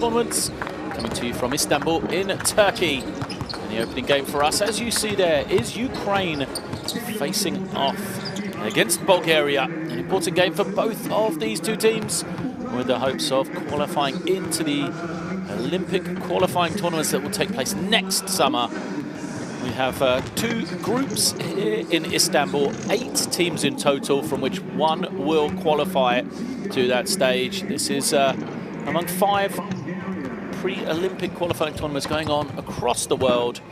Tournaments coming to you from Istanbul in Turkey. And the opening game for us, as you see there, is Ukraine facing off against Bulgaria. An important game for both of these two teams, with the hopes of qualifying into the Olympic qualifying tournaments that will take place next summer. We have two groups here in Istanbul, 8 teams in total, from which one will qualify to that stage. This is among 5 pre-Olympic qualifying tournaments going on across the world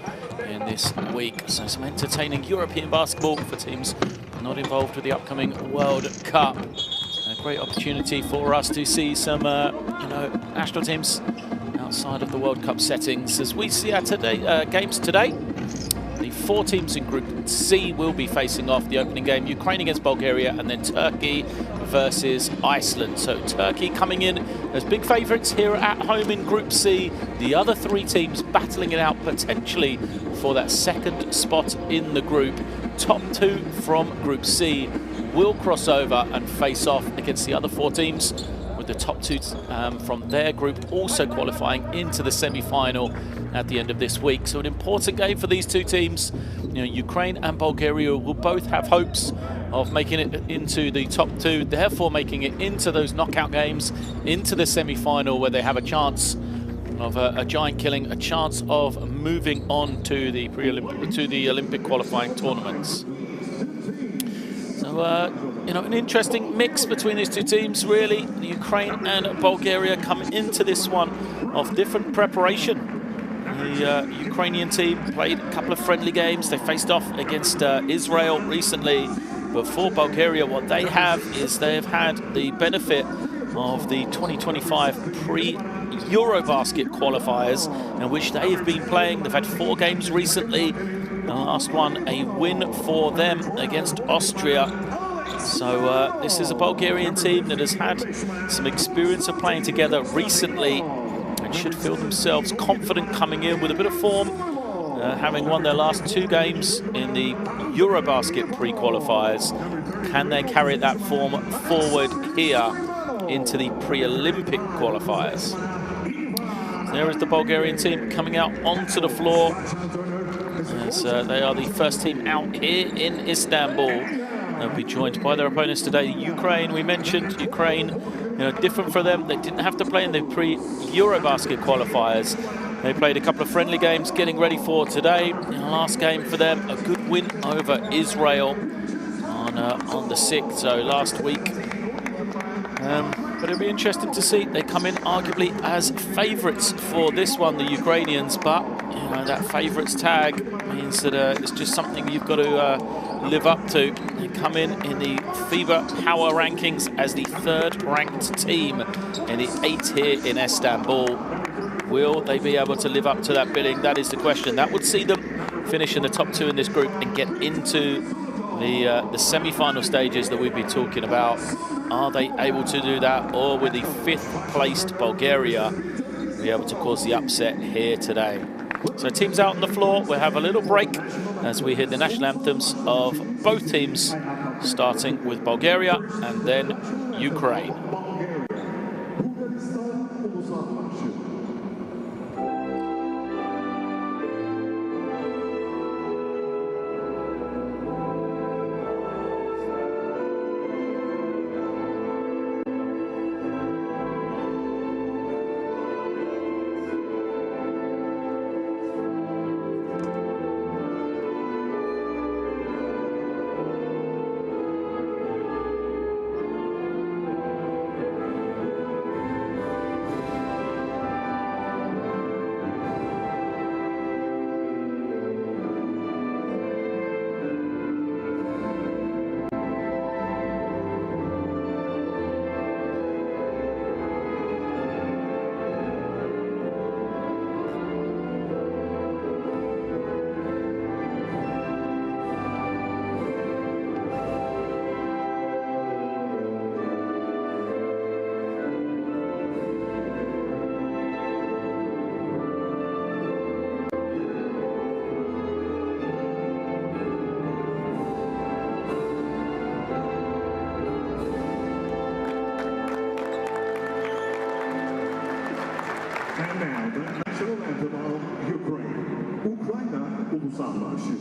in this week. So some entertaining European basketball for teams not involved with the upcoming World Cup. A great opportunity for us to see some national teams outside of the World Cup settings. As we see our games today, the 4 teams in Group C will be facing off the opening game, Ukraine against Bulgaria, and then Turkey versus Iceland. So Turkey coming in as big favourites here at home in Group C. The other 3 teams battling it out potentially for that second spot in the group. Top 2 from Group C will cross over and face off against the other 4 teams, with the top 2 from their group also qualifying into the semi-final at the end of this week. So an important game for these 2 teams. Ukraine and Bulgaria will both have hopes of making it into the top 2, therefore making it into those knockout games, into the semi-final, where they have a chance of a giant killing, a chance of moving on to the Olympic qualifying tournaments. So an interesting mix between these 2 teams, really. The Ukraine and Bulgaria come into this one of different preparation. The Ukrainian team played a couple of friendly games. They faced off against Israel recently. But for Bulgaria, what they have is they have had the benefit of the 2025 pre-Eurobasket qualifiers, in which they have been playing. They've had 4 games recently. The last one, a win for them against Austria. So this is a Bulgarian team that has had some experience of playing together recently and should feel themselves confident coming in with a bit of form, having won their last 2 games in the Eurobasket pre-qualifiers. Can they carry that form forward here into the pre-Olympic qualifiers? So there is the Bulgarian team coming out onto the floor, as they are the first team out here in Istanbul. They'll be joined by their opponents today, Ukraine. We mentioned Ukraine, different for them. They didn't have to play in the pre-Eurobasket qualifiers. They played a couple of friendly games getting ready for today. In the last game for them, a good win over Israel on the 6th, so last week. But it'll be interesting to see. They come in arguably as favourites for this one, the Ukrainians, but that favourites tag means that it's just something you've got to live up to. They come in the FIBA power rankings as the 3rd ranked team in the 8 here in Istanbul. Will they be able to live up to that billing? That is the question. That would see them finish in the top 2 in this group and get into the semi-final stages that we've been talking about. Are they able to do that, or with the 5th placed Bulgaria be able to cause the upset here today? So teams out on the floor. We'll have a little break as we hear the national anthems of both teams, starting with Bulgaria and then Ukraine. And now the national anthem of Ukraine. Ukrayna Ulusal Marşı.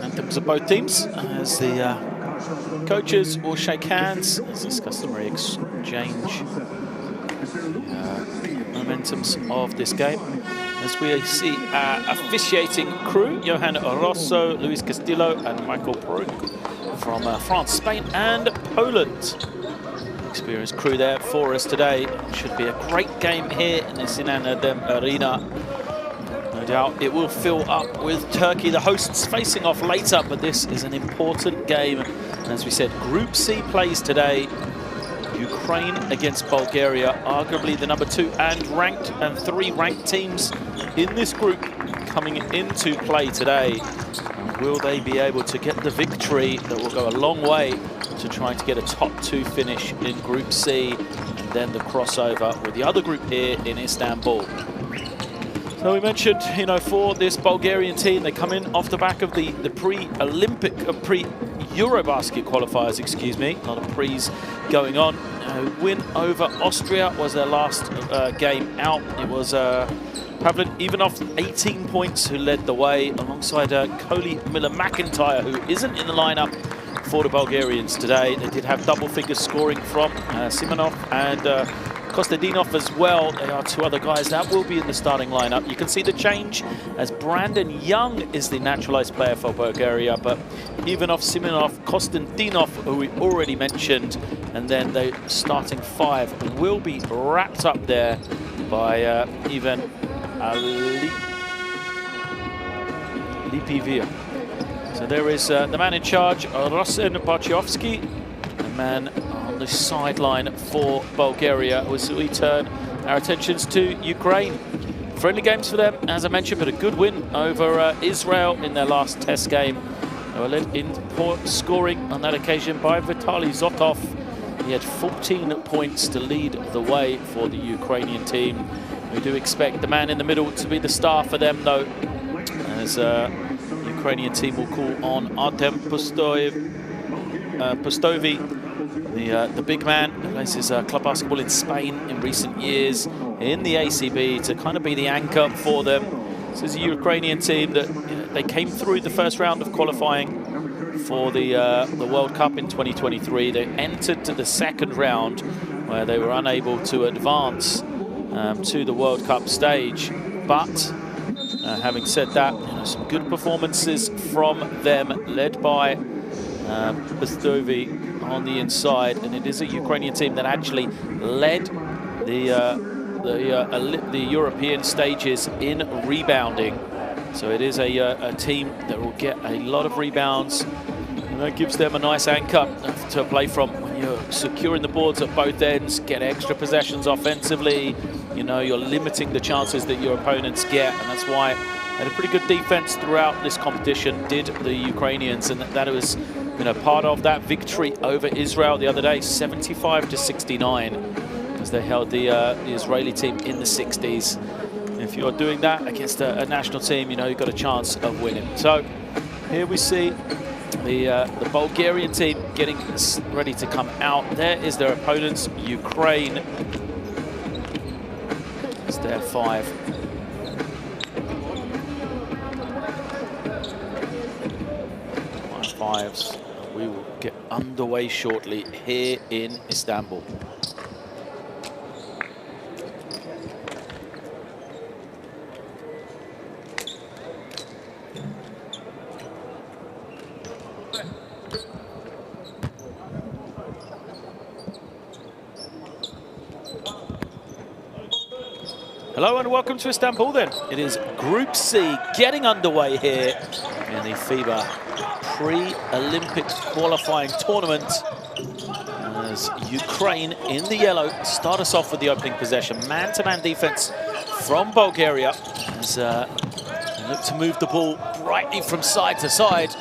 Anthems of both teams as the coaches will shake hands as this customary exchange momentums of this game. As we see officiating crew, Johan Rosso, Luis Castillo and Michael Prug from France, Spain and Poland. Experienced crew there for us today. Should be a great game here in the Sinan Adem Arena. No doubt it will fill up with Turkey, the hosts, facing off later, but this is an important game. And as we said, Group C plays today. Ukraine against Bulgaria, arguably the number 2 and 3 ranked teams in this group coming into play today. And will they be able to get the victory that will go a long way to trying to get a top 2 finish in Group C, and then the crossover with the other group here in Istanbul. So we mentioned, you know, for this Bulgarian team, they come in off the back of the pre-Olympic, pre-Eurobasket qualifiers, excuse me, a lot of pre's going on. Win over Austria was their last game out. It was Pavlin Ivanov, 18 points, who led the way alongside Coley Miller-McIntyre, who isn't in the lineup for the Bulgarians today. They did have double figures scoring from Simonov and Kostadinov as well. There are 2 other guys that will be in the starting lineup. You can see the change as Brandon Young is the naturalized player for Bulgaria, but Ivanov, Simonov, Kostadinov, who we already mentioned, and then the starting 5 will be wrapped up there by Ivan Lipivir. So there is the man in charge, Rosen Barchiovsky, the man on the sideline for Bulgaria. As we turn our attentions to Ukraine. Friendly games for them, as I mentioned, but a good win over Israel in their last test game. They were led in scoring on that occasion by Vitaly Zotov. He had 14 points to lead the way for the Ukrainian team. We do expect the man in the middle to be the star for them, though, as Ukrainian team will call on Artem Pustovi, the big man who plays his club basketball in Spain in recent years in the ACB, to kind of be the anchor for them. This is a Ukrainian team that, you know, they came through the first round of qualifying for the World Cup in 2023. They entered to the second round where they were unable to advance to the World Cup stage. But having said that, you know, some good performances from them, led by Pustovi on the inside, and it is a Ukrainian team that actually led the European stages in rebounding. So it is a team that will get a lot of rebounds, and that gives them a nice anchor to play from. When you're securing the boards at both ends, get extra possessions offensively, you know, you're limiting the chances that your opponents get, and that's why they had a pretty good defense throughout this competition, did the Ukrainians, and that was, you know, part of that victory over Israel the other day, 75-69, as they held the Israeli team in the 60s. If you're doing that against a national team, you know, you've got a chance of winning. So Here we see the Bulgarian team getting ready to come out. There is their opponents, Ukraine. It's their 5. Fives. We will get underway shortly here in Istanbul. Hello and welcome to Istanbul then. It is Group C getting underway here in the FIBA pre-Olympic qualifying tournament. As Ukraine in the yellow start us off with the opening possession. Man-to-man defense from Bulgaria as they look to move the ball brightly from side to side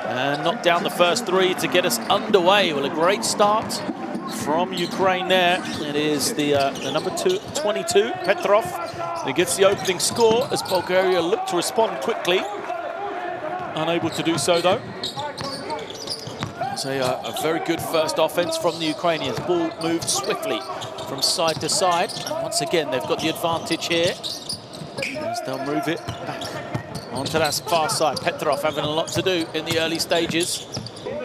and knock down the first 3 to get us underway. Well, a great start from Ukraine there. It is the number 22, Petrov, who gets the opening score as Bulgaria look to respond quickly. Unable to do so, though. It's a very good first offense from the Ukrainians. Ball moved swiftly from side to side. And once again, they've got the advantage here as they'll move it back onto that far side. Petrov having a lot to do in the early stages.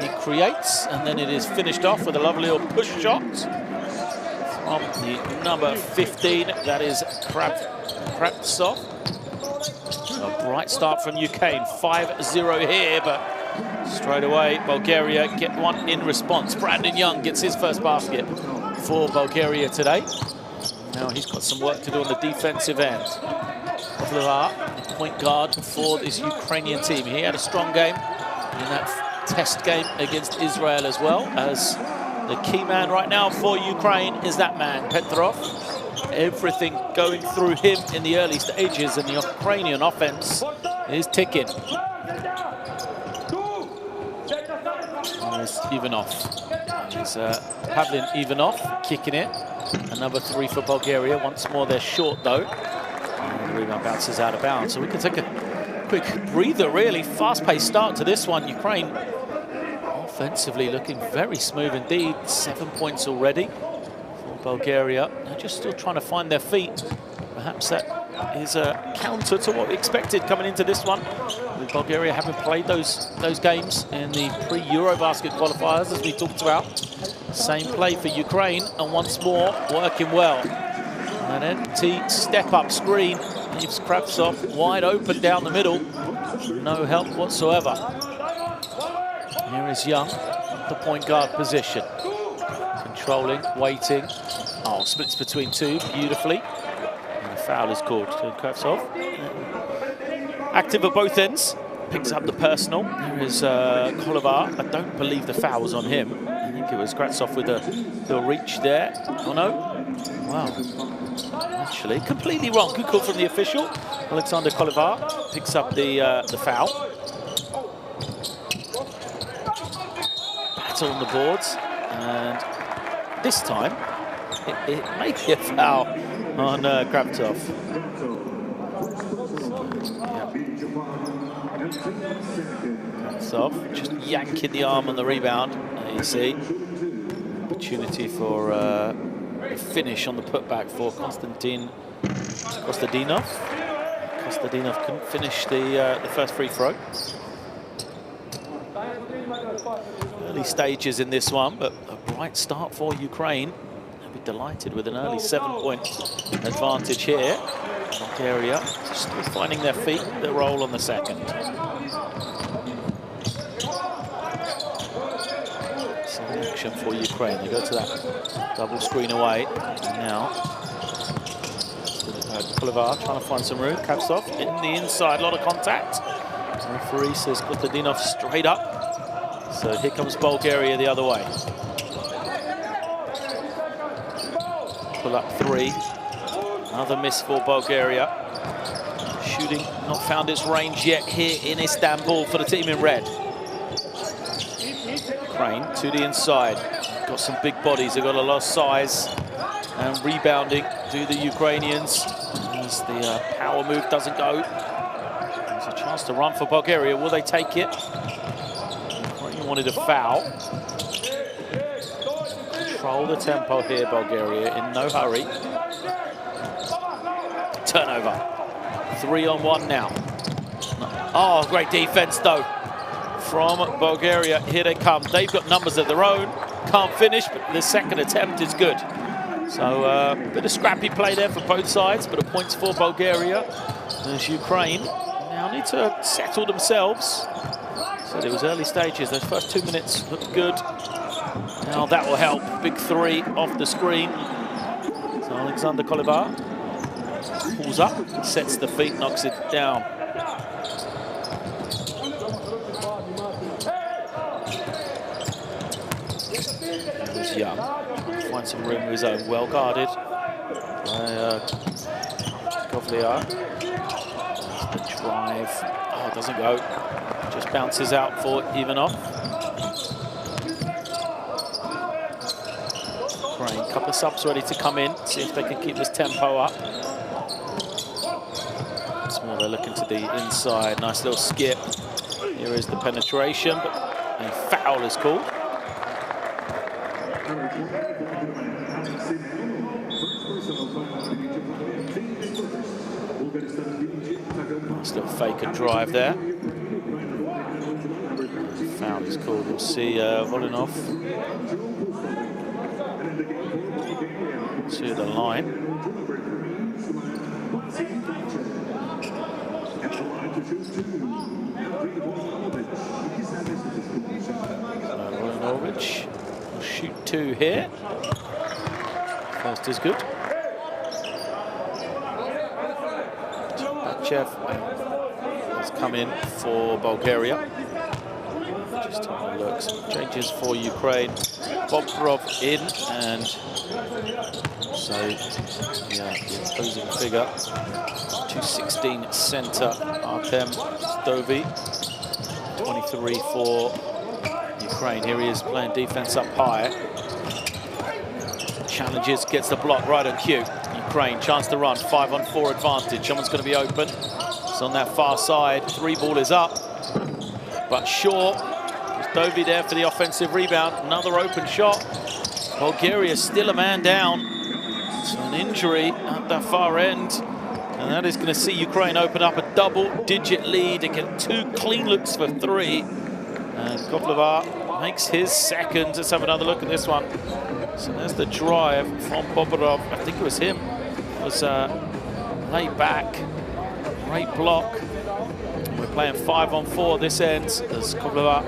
He creates, and then it is finished off with a lovely little push shot from the number 15. That is Kravtsov. A bright start from Ukraine, 5-0 here, but straight away Bulgaria get one in response. Brandon Young gets his first basket for Bulgaria today. Now he's got some work to do on the defensive end. Kovlar, point guard for this Ukrainian team. He had a strong game in that test game against Israel, as well as the key man right now for Ukraine is that man, Petrov. Everything going through him in the early stages, and the Ukrainian offense is ticking. There's Ivanov. There's Pavlin Ivanov kicking it. Another 3 for Bulgaria. Once more, they're short, though. And the rebound bounces out of bounds. So we can take a quick breather, really. Fast-paced start to this one. Ukraine offensively looking very smooth indeed. 7 points already for Bulgaria. They're just still trying to find their feet. Perhaps that is a counter to what we expected coming into this one, with Bulgaria having played those games in the pre-Eurobasket qualifiers, as we talked about. Same play for Ukraine, and once more working well. An empty step-up screen leaves Kravtsov wide open down the middle. No help whatsoever. Here is Young, the point guard position. Controlling, waiting. Oh, splits between 2 beautifully. And a foul is called to Kravtsov. Active at both ends. Picks up the personal. There is Kolivar. I don't believe the foul was on him. I think it was Kravtsov with the reach there. Oh no. Wow. Actually, completely wrong. Good call from the official. Alexander Kolivar picks up the foul. Battle on the boards, and this time it may be a foul on Kravtsov. Kravtsov just yanking the arm on the rebound. There you see. Opportunity for a finish on the putback for Kostadinov. Kostadinov couldn't finish the first free throw. Early stages in this one, but a bright start for Ukraine. They'll be delighted with an early 7-point advantage here. Bulgaria still finding their feet, the roll on the second. Some action for Ukraine. They go to that double screen away. And now, Kolivar trying to find some room. Kravtsov in the inside, a lot of contact. The referee says Kostadinov straight up. So here comes Bulgaria the other way. Pull up 3. Another miss for Bulgaria. Shooting not found its range yet here in Istanbul for the team in red. Ukraine to the inside. Got some big bodies. They've got a lot of size. And rebounding do the Ukrainians. As the power move doesn't go. There's a Chance to run for Bulgaria. Will they take it? Ukraine wanted a foul. Control the tempo here, Bulgaria, in no hurry. Turnover. 3-on-1 now. Oh, great defense, though, from Bulgaria. Here they come. They've got numbers of their own. Can't finish, but the second attempt is good. So a bit of scrappy play there for both sides, but a point for Bulgaria. As Ukraine now need to settle themselves. So it was early stages. Those first 2 minutes looked good. Now that will help. Big three off the screen. So Alexander Kolevar pulls up, sets the feet, knocks it down. Young. Find some room of his own. Well guarded by Kovliar. The drive. Oh, it doesn't go. Just bounces out for Ivanov. Ukraine, a couple of subs ready to come in. See if they can keep this tempo up. Once more, they're looking to the inside. Nice little skip. Here is the penetration, but a foul is called. Nice little fake and drive there. Foul is called. We'll see Volinov to the line. Volinovic will shoot 2 here. First is good. Bachev has come in for Bulgaria. Just having a look. Some changes for Ukraine. Bobrov in, and so yeah, the opposing figure, 216 centre Artem Stovi, 23 for Ukraine. Here he is playing defense up high. Challenges, gets the block right on cue. Ukraine, chance to run, 5-on-4 advantage. Someone's going to be open. It's on that far side. 3-ball is up, but short. Stovi there for the offensive rebound. Another open shot. Bulgaria still a man down. It's an injury at the far end, and that is going to see Ukraine open up a double-digit lead and get 2 clean looks for 3. And Kovlevar makes his second. Let's have another look at this one. So there's the drive from Bobrov. I think it was him. It was laid back. Great block. We're playing 5-on-4 this end as Kovlevar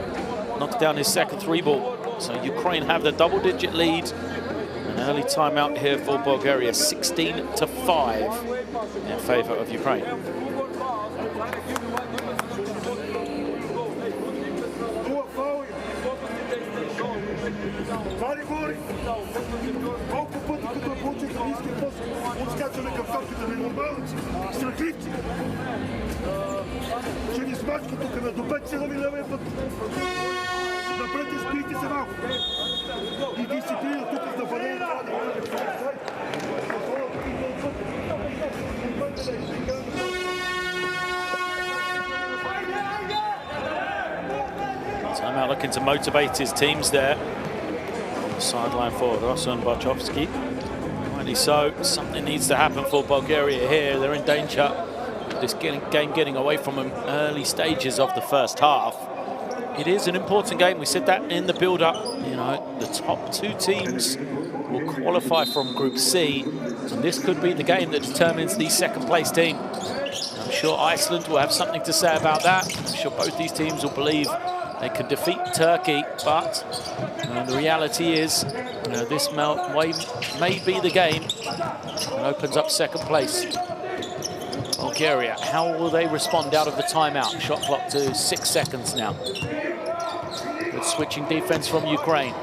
knocks down his second 3-ball. So Ukraine have the double-digit lead. An early timeout here for Bulgaria, 16-5 in favour of Ukraine. Timeout looking to motivate his teams there. On the sideline for Rosan Barchovski. Rightly so. Something needs to happen for Bulgaria here. They're in danger. This game getting away from them early stages of the first half. It is an important game. We said that in the build-up. You know, the top 2 teams will qualify from Group C, and this could be the game that determines the second-place team. I'm sure Iceland will have something to say about that. I'm sure both these teams will believe they can defeat Turkey, but the reality is, this may be the game that opens up second place. Bulgaria, how will they respond out of the timeout? Shot clock to 6 seconds now. Good switching defense from Ukraine.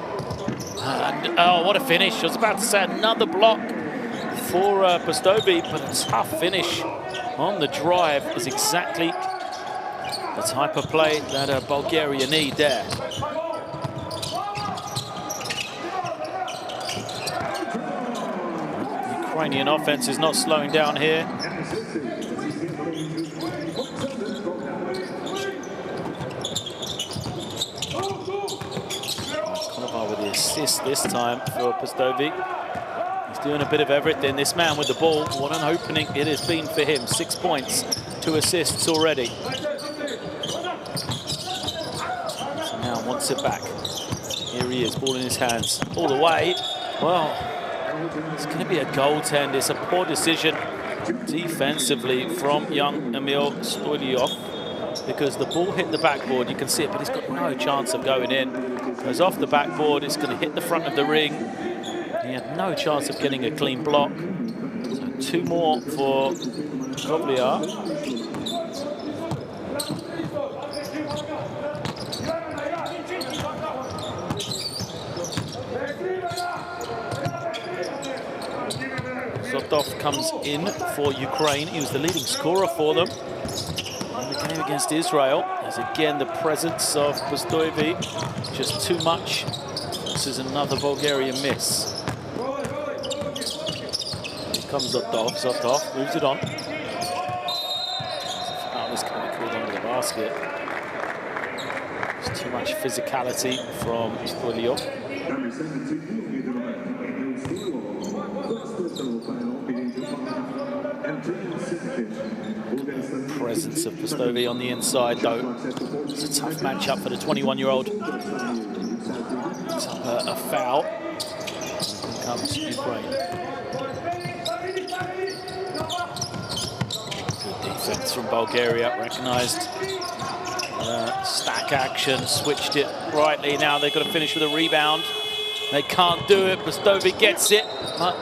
And, oh, what a finish. I was about to say another block for Postovi, but a tough finish on the drive is exactly the type of play that Bulgaria need there. Ukrainian offense is not slowing down here. Konovar with the assist this time for Pustovi. He's doing a bit of everything. This man with the ball, what an opening it has been for him. 6 points, 2 assists already. So now wants it back. Here he is, ball in his hands, all the way. Well, it's going to be a goaltend. It's a poor decision defensively from young Emil Stoiliov, because the ball hit the backboard. You can see it, but it's got no chance of going in. Goes off the backboard, it's going to hit the front of the ring. He had no chance of getting a clean block. So 2 more for Kobliar. Zotov comes in for Ukraine. He was the leading scorer for them in the game against Israel. There's again the presence of Pustovi, just too much. This is another Bulgarian miss. Here comes Zotov. Zotov moves it on. Foul is going to be called under the basket. There's too much physicality from Stoiliov. Presence of Pustovi on the inside, though. It's a tough matchup for the 21-year-old. It's a foul. Here comes Ukraine. Good defense from Bulgaria, recognized. Stack action, switched it rightly. Now they've got to finish with a rebound. They can't do it. Pustovi gets it, but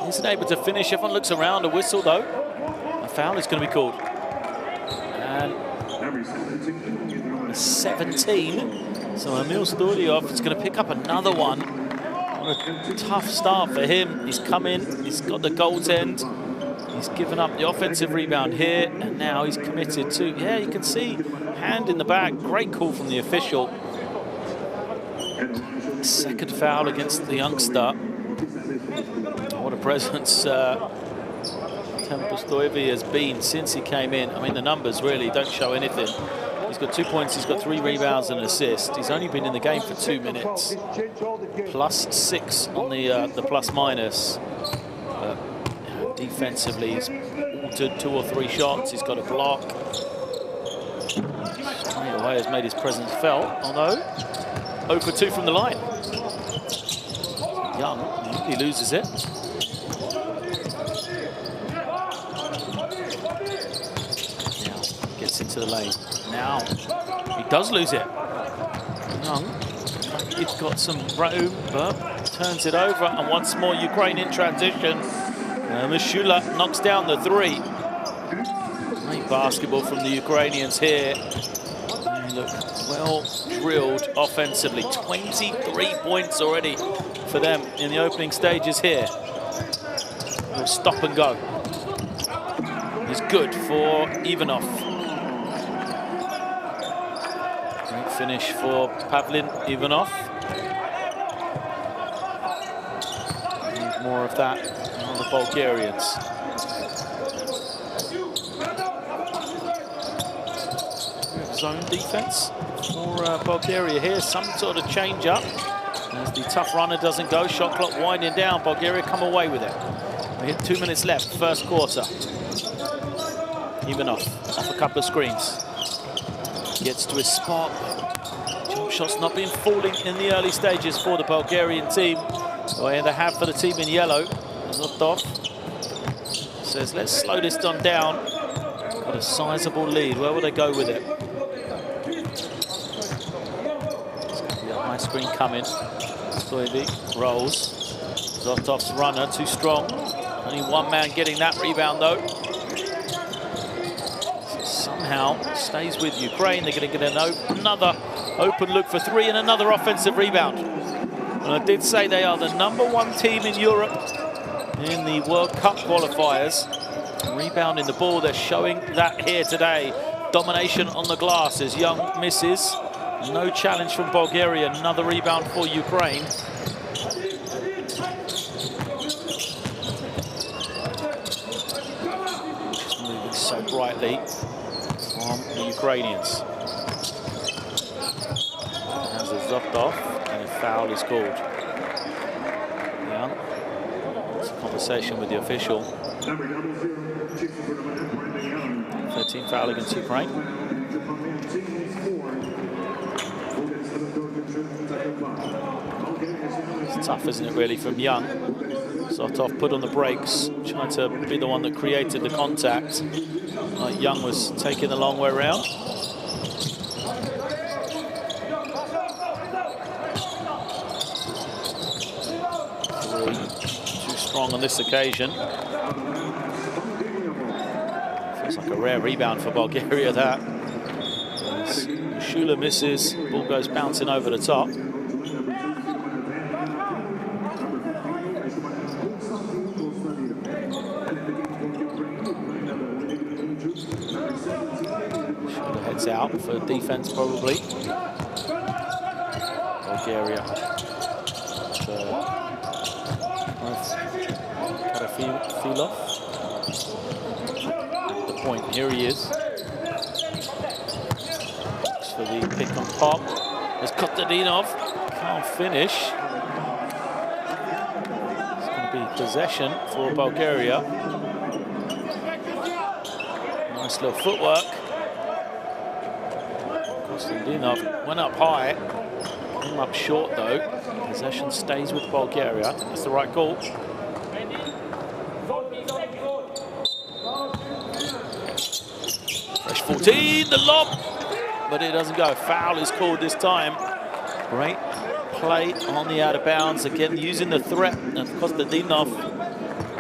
isn't able to finish. Everyone looks around. A whistle, though. A foul is going to be called. And 17. So Emil Stoiliov is going to pick up another one. What a tough start for him. He's come in. He's got the goaltend. He's given up the offensive rebound here, and now he's committed to. Yeah, you can see hand in the back. Great call from the official. Second foul against the youngster. What a presence Pustovi has been since he came in. I mean, the numbers really don't show anything. He's got 2 points, he's got 3 rebounds and an assist. He's only been in the game for 2 minutes. +6 on the plus-minus. Defensively, he's altered 2 or 3 shots. He's got a block. Straight away has made his presence felt, although 0 for 2 from the line. Young, he loses it. Now gets into the lane. Now he does lose it. Young, he's got some room, but turns it over, and once more Ukraine in transition. Mishula knocks down the 3. Great basketball from the Ukrainians here. They look well drilled offensively. 23 points already for them in the opening stages here. Will stop and go. Is good for Ivanov. Great finish for Pavlin Ivanov. Need more of that on the Bulgarians. Zone defense for Bulgaria here. Some sort of change up. As the tough runner doesn't go, shot clock winding down. Bulgaria come away with it. We hit 2 minutes left, first quarter. Ivanov off a couple of screens. Gets to his spot. Jump shots not been falling in the early stages for the Bulgarian team. Well, they have for the team in yellow. Zotov says, let's slow this one down. Got a sizable lead. Where will they go with it? It's going to be a high screen coming. Stoiliov rolls. Zotov's runner, too strong. Only one man getting that rebound, though. So somehow stays with Ukraine. They're going to get another open look for 3 and another offensive rebound. And I did say they are the #1 team in Europe in the World Cup qualifiers. Rebounding the ball, they're showing that here today. Domination on the glass as Young misses. No challenge from Bulgaria. Another rebound for Ukraine. Just moving so brightly from the Ukrainians. off, and a foul is called. Yeah, it's a conversation with the official. 13 foul against Ukraine. It's tough, isn't it, really, from Young? Sotov put on the brakes, trying to be the one that created the contact. Like Young was taking the long way around. Too strong on this occasion. Feels like a rare rebound for Bulgaria, that. Shula misses, ball goes bouncing over the top. Shula heads out for defense, probably. Bulgaria. Karafilov. The point, here he is. For the pick and pop. There's Kostadinov, can't finish. It's going to be possession for Bulgaria. Nice little footwork. Kostadinov went up high, came up short though. Possession stays with Bulgaria. I think that's the right call. Fresh 14, the lob. But it doesn't go. Foul is called this time. Great play on the out of bounds. Again, using the threat of Kostadinov.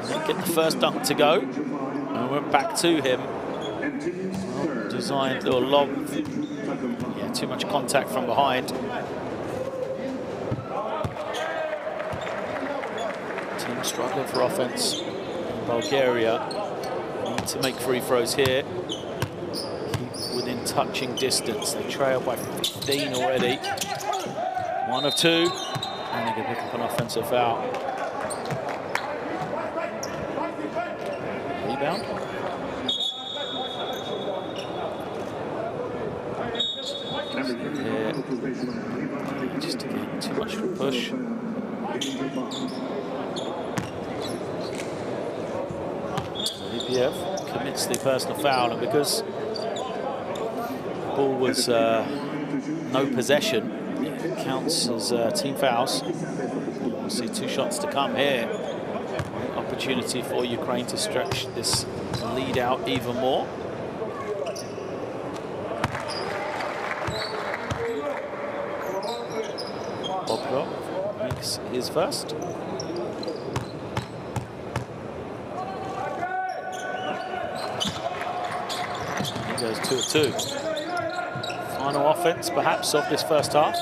Didn't get the first dunk to go. And went back to him. Well designed little lob. Yeah, too much contact from behind. Team struggling for offense. Bulgaria need to make free throws here. Within touching distance. They trail by 15 already. 1 of 2. And they can pick up an offensive foul. Rebound. Here. Just again, too much of a push. EPF commits the personal foul, and because ball was no possession, it counts as team fouls. We'll see 2 shots to come here. Opportunity for Ukraine to stretch this lead out even more. Bobkov makes his first. He goes 2 of 2. Final offense, perhaps, of this first half.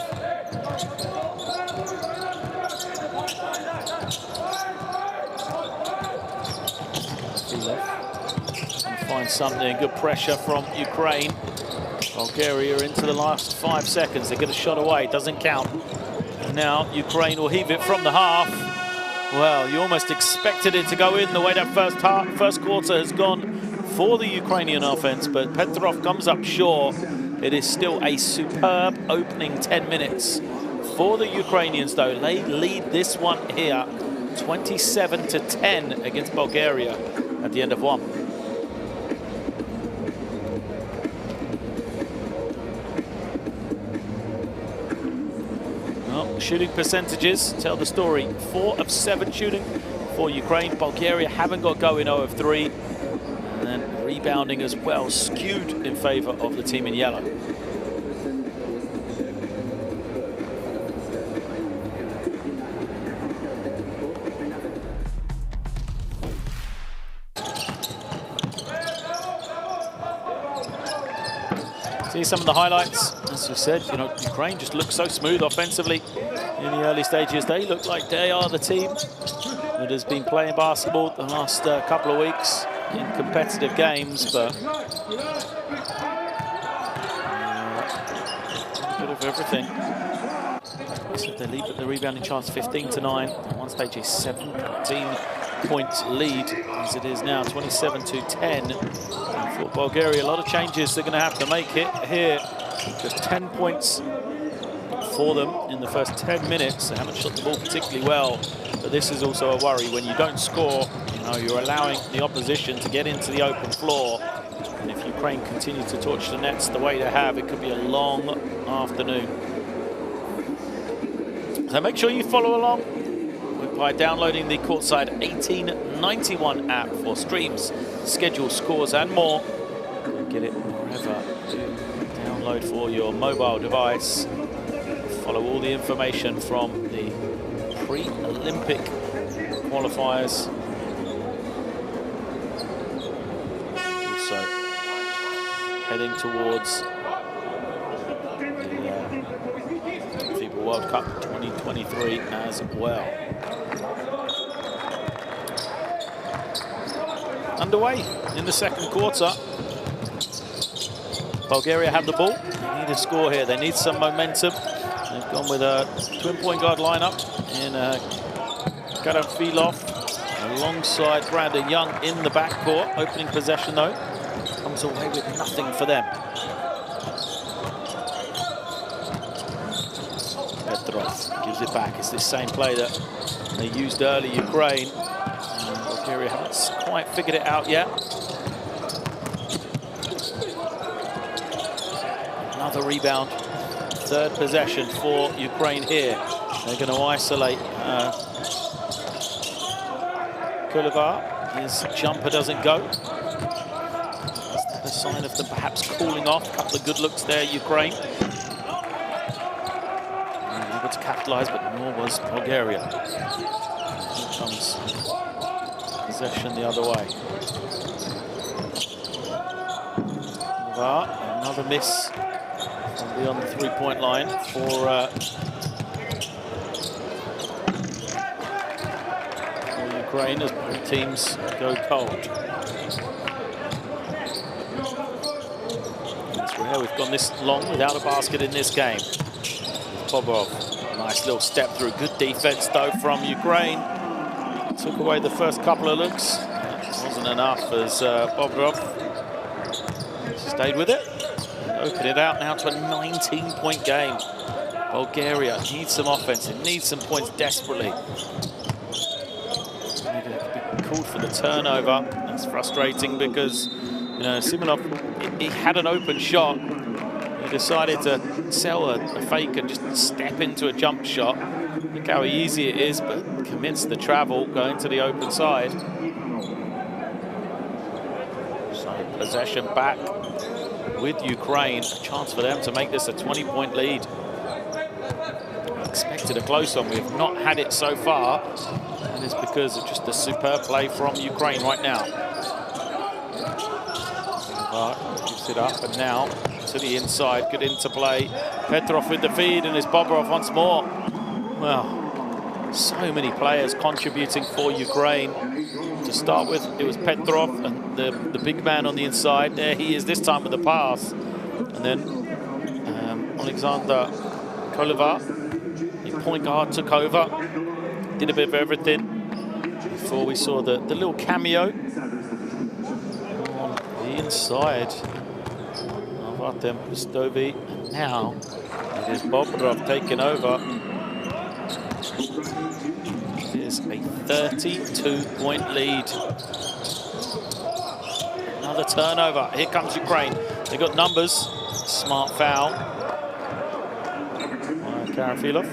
Find something, good pressure from Ukraine. Bulgaria into the last 5 seconds. They get a shot away, doesn't count. And now Ukraine will heave it from the half. Well, you almost expected it to go in the way that first quarter has gone for the Ukrainian offense, but Petrov comes up short. It is still a superb opening 10 minutes for the Ukrainians, though. They lead this one here, 27-10 against Bulgaria at the end of 1. Well, shooting percentages tell the story. 4 of 7 shooting for Ukraine. Bulgaria haven't got going, 0 of 3. And then rebounding as well, skewed in favor of the team in yellow. See some of the highlights. As we said, you know, Ukraine just looks so smooth offensively in the early stages. They look like they are the team that has been playing basketball the last couple of weeks in competitive games, but a bit of everything. So they lead the rebounding chance 15-9. At one stage a 17-point lead, as it is now 27-10. For Bulgaria, a lot of changes they're going to have to make it here. Just 10 points for them in the first 10 minutes. They haven't shot the ball particularly well, but this is also a worry. When you don't score, you know, you're allowing the opposition to get into the open floor. And if Ukraine continue to torch the nets the way they have, it could be a long afternoon. So make sure you follow along by downloading the Courtside 1891 app for streams, schedule, scores and more. Get it wherever you download for your mobile device. Follow all the information from the pre-Olympic qualifiers. Also heading towards the FIBA World Cup 2023 as well. Underway in the second quarter. Bulgaria have the ball. They need a score here. They need some momentum. They've gone with a twin point guard lineup in Karafilov alongside Brandon Young in the backcourt. Opening possession though comes away with nothing for them. Petrov gives it back. It's this same play that they used early, Ukraine. Bulgaria haven't quite figured it out yet. Another rebound. Third possession for Ukraine here. They're going to isolate Kulivar. His jumper doesn't go. Is that a sign of them perhaps cooling off? A couple of good looks there, Ukraine. Able to capitalize, but nor was Bulgaria. Here comes possession the other way. Another miss from beyond the three-point line for Ukraine as both teams go cold. That's rare. We've gone this long without a basket in this game. Bobrov, nice little step through. Good defense though from Ukraine. Took away the first couple of looks. That wasn't enough as Bobrov stayed with it. Open it out now to a 19-point game. Bulgaria needs some offense. It needs some points desperately. They're going to be called for the turnover. That's frustrating because, you know, Simonov, he had an open shot. He decided to sell a fake and just step into a jump shot. Look how easy it is, but commits the travel going to the open side. So possession back with Ukraine. A chance for them to make this a 20-point lead. Expected a close one. We have not had it so far. And it's because of just the superb play from Ukraine right now. Gives it up and now to the inside. Good interplay. Petrov with the feed and it's Bobrov once more. Well, so many players contributing for Ukraine. To start with, it was Petrov and the big man on the inside. There he is this time with the pass. And then Alexander Kulivar, the point guard, took over. Did a bit of everything before we saw the little cameo on the inside of Artem Pustovi. And now it is Bobrov taking over. It is a 32-point lead. Another turnover. Here comes Ukraine. They got numbers. Smart foul. Karafilov.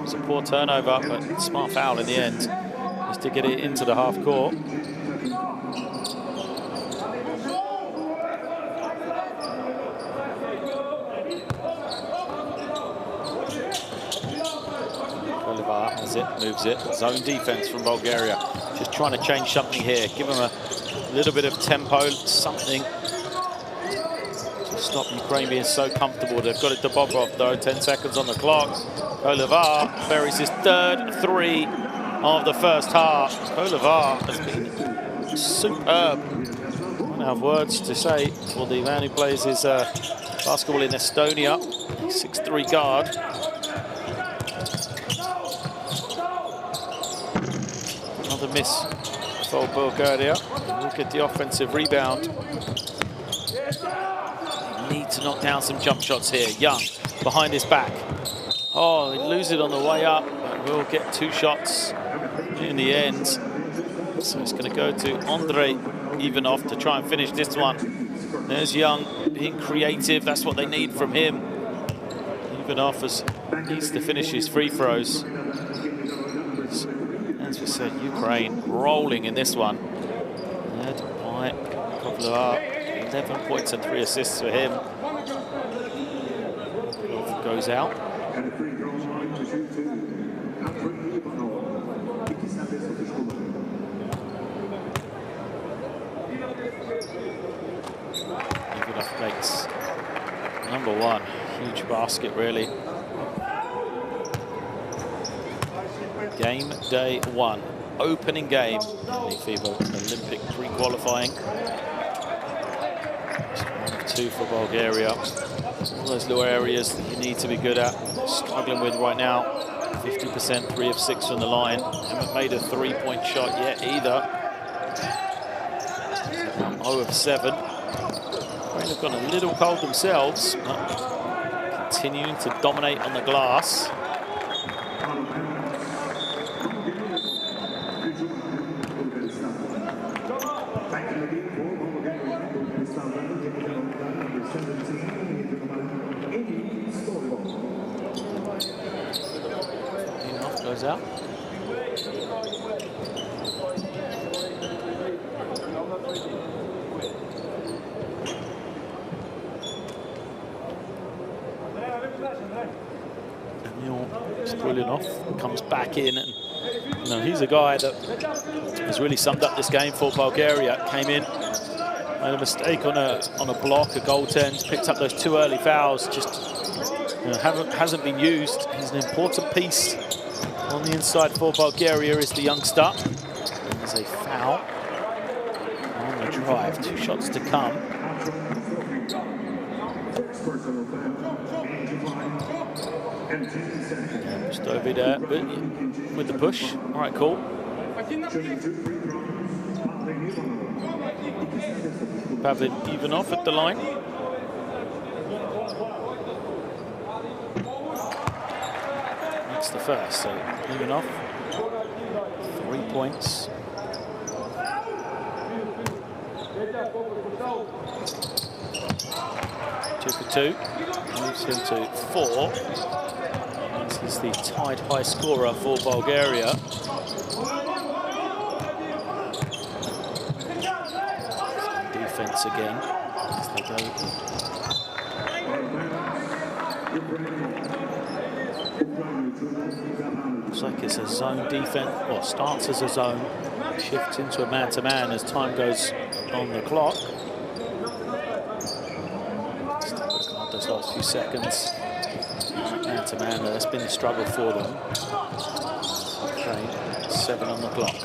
It's a poor turnover, but smart foul in the end. Just to get it into the half court. Has it, moves it. Zone defense from Bulgaria. Just trying to change something here. Give them a little bit of tempo, something to stop Ukraine being so comfortable. They've got it to Bobrov though. 10 seconds on the clock. Kulivar buries his third three of the first half. Kulivar has been superb. I don't have words to say for the man who plays his basketball in Estonia. 6'3" guard. Another miss for Bulgaria. We'll get the offensive rebound. Need to knock down some jump shots here. Young behind his back. Oh, he loses it on the way up, but we'll get 2 shots in the end. So it's going to go to Andrei Ivanov to try and finish this one. There's Young being creative. That's what they need from him. Ivanov needs to finish his free throws. As we said, Ukraine rolling in this one. Led by Kovlar. 11 points and 3 assists for him. Goes out. Ivanov makes number 1. Huge basket, really. Game day 1. Opening game in the FIBA Olympic pre-qualifying. 2 for Bulgaria. All those little areas that you need to be good at. Struggling with right now. 50%, 3 of 6 from the line. Haven't made a 3-point shot yet either. 0 of 7. They've gone a little cold themselves, but continuing to dominate on the glass. Goes out. Stoilinov comes back in, and he's a guy that has really summed up this game for Bulgaria. Came in, made a mistake on a block, a goaltend, picked up those 2 early fouls. Just hasn't been used. He's an important piece on the inside for Bulgaria. Is the youngster. There's a foul on the drive. 2 shots to come. Just over there with the push. All right, cool. Pavel Ivanov at the line. That's the first. So Ivanov, 3 points. Two for 2. Moves him to 4. This is the tied high scorer for Bulgaria. Defense again as they go. Looks like it's a zone defense, or starts as a zone, shifts into a man-to-man as time goes on the clock. Those last few seconds. Man-to-man, that's been the struggle for them. Okay, 7 on the clock.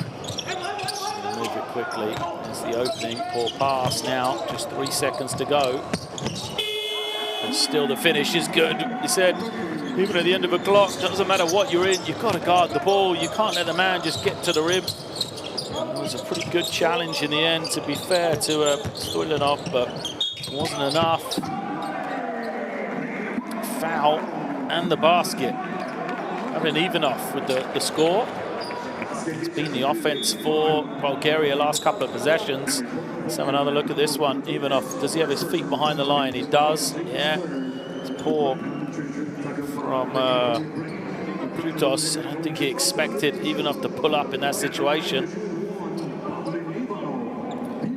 Move it quickly. There's the opening. Poor pass now. Just 3 seconds to go. And still the finish is good. He said, even at the end of a clock, doesn't matter what you're in, you've got to guard the ball. You can't let the man just get to the rim. It was a pretty good challenge in the end, to be fair to Stoilinov, but it wasn't enough. Foul. And the basket. Having Ivanov with the score. It's been the offense for Bulgaria last couple of possessions. Let's have another look at this one. Ivanov, does he have his feet behind the line? He does, yeah. It's poor from Plutos. I don't think he expected Ivanov to pull up in that situation.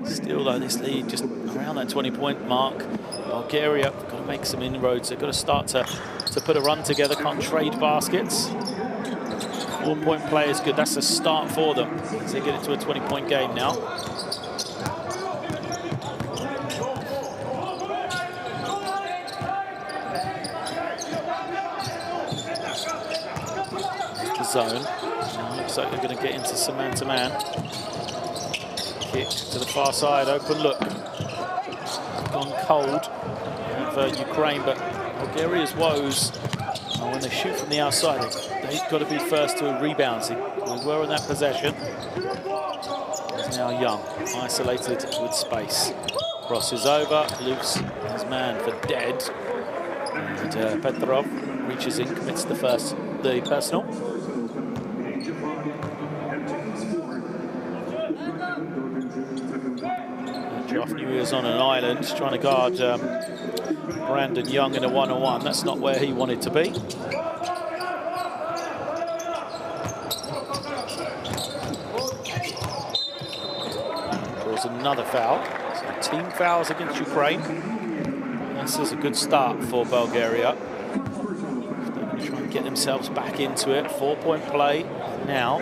Still though, this lead just around that 20-point mark. Bulgaria got to make some inroads. They've got to start to put a run together. Can't trade baskets. 4-point play is good. That's a start for them as they get it to a 20-point game now. The zone. Now looks like they're going to get into some man-to-man. Kick to the far side. Open look. Gone cold for Ukraine, but Bulgaria's woes when they shoot from the outside, they've got to be first to a rebound. They were in that possession. It's now Young, isolated with space. Crosses over, leaves his man for dead. And Petrov reaches in, commits the personal. Geoff knew he was on an island trying to guard Brandon Young in a one-on-one. That's not where he wanted to be. Draws another foul. So team fouls against Ukraine. This is a good start for Bulgaria. They're going to try and get themselves back into it. 4-point play now.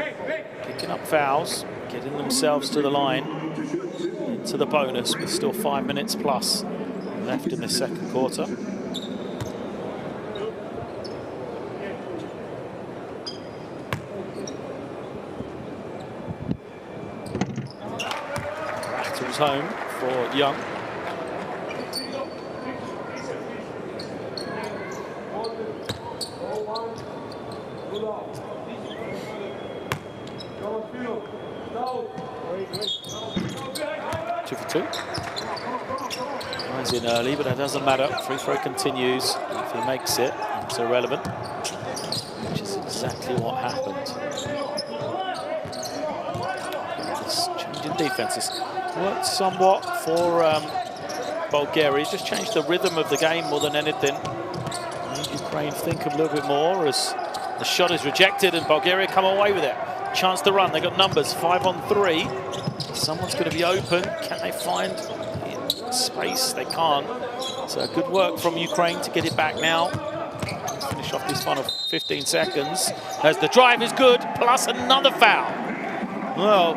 Picking up fouls, getting themselves to the line, into the bonus, with still 5 minutes plus left in the second quarter. Rattles home for Young. Two. Runs in early, but that doesn't matter. Free throw continues. If he makes it, it's irrelevant, which is exactly what happened. This change in defenses worked somewhat for Bulgaria. Just changed the rhythm of the game more than anything. Ukraine think a little bit more as the shot is rejected and Bulgaria come away with it. Chance to run. They got numbers 5 on 3. Someone's going to be open. Can they find space? They can't. So good work from Ukraine to get it back now. Finish off this final 15 seconds. As the drive is good, plus another foul. Well,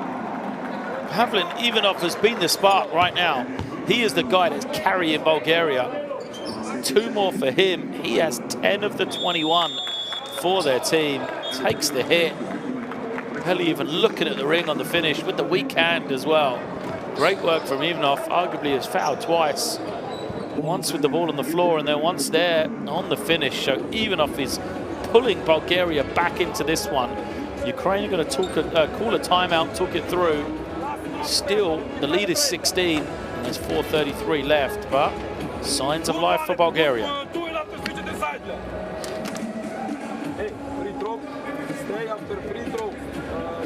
Pavlin Ivanov has been the spark right now. He is the guy that's carrying Bulgaria. 2 more for him. He has 10 of the 21 for their team. Takes the hit. Barely even looking at the ring on the finish with the weak hand as well. Great work from Ivanov. Arguably has fouled twice. Once with the ball on the floor and then once there on the finish. So Ivanov is pulling Bulgaria back into this one. Ukraine are going to call a timeout, talk it through. Still, the lead is 16 and there's 4:33 left, but signs of life for Bulgaria. Stay after free throw.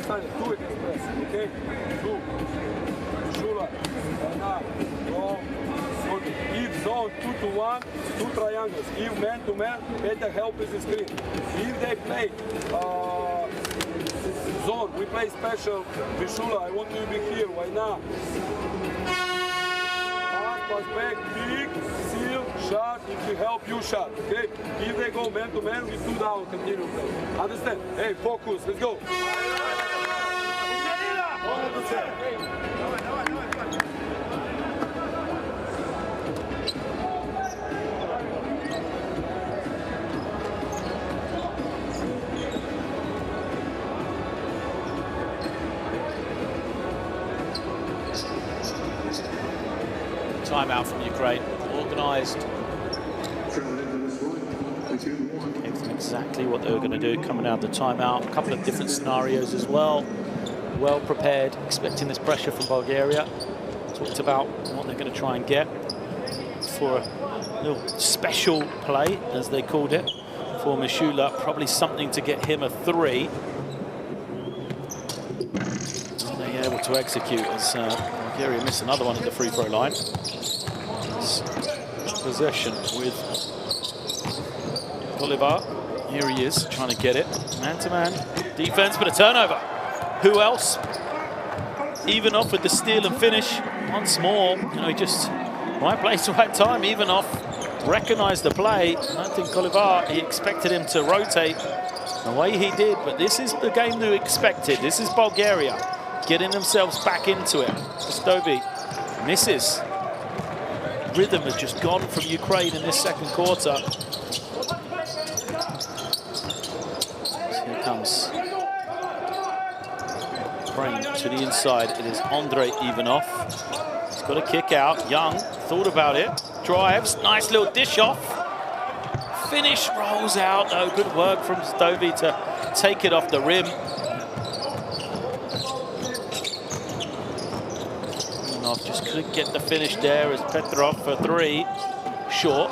Do it, okay? Do. Shula. If zone 2-to-1, 2 triangles. If man-to-man, better help is the screen. If they play zone, we play special. Shula, I want you to be here. Why not? Pass back, big, seal, shot. If we help, you shot. Okay? If they go man-to-man, we 2 down, continue play. Understand? Hey, focus. Let's go. Timeout from Ukraine, organised. Gave them exactly what they were going to do coming out of the timeout. A couple of different scenarios as well. Well prepared, expecting this pressure from Bulgaria. Talked about what they're going to try and get for a little special play, as they called it, for Mishula. Probably something to get him a 3. They're able to execute as Bulgaria missed another one at the free throw line. Possession with Bolivar. Here he is, trying to get it. Man-to-man defense, but a turnover. Who else? Ivanov with the steal and finish once more. You know, he just right place, right time. Ivanov recognized the play. I don't think Bolivar, he expected him to rotate the way he did, but this is the game they expected. This is Bulgaria getting themselves back into it. Stovi misses. Rhythm has just gone from Ukraine in this second quarter. Here comes Ukraine to the inside. It is Andrei Ivanov. He's got a kick out. Young thought about it. Drives. Nice little dish off. Finish rolls out. Oh, good work from Stovi to take it off the rim. Ivanov just couldn't get the finish there as Petrov for three. Short.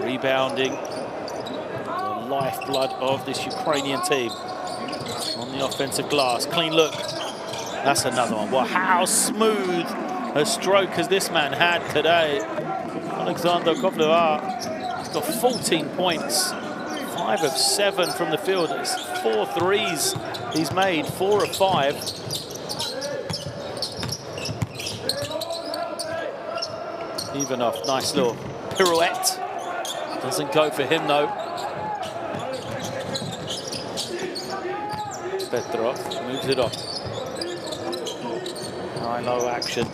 Rebounding. The lifeblood of this Ukrainian team. On the offensive glass. Clean look. That's another one. Well, how smooth a stroke as this man had today. Alexander Kovlevar. He's got 14 points. 5 of 7 from the field. It's 4 threes he's made, 4 of 5. Ivanov, nice little pirouette. Doesn't go for him though. Petrov moves it off. High-low action.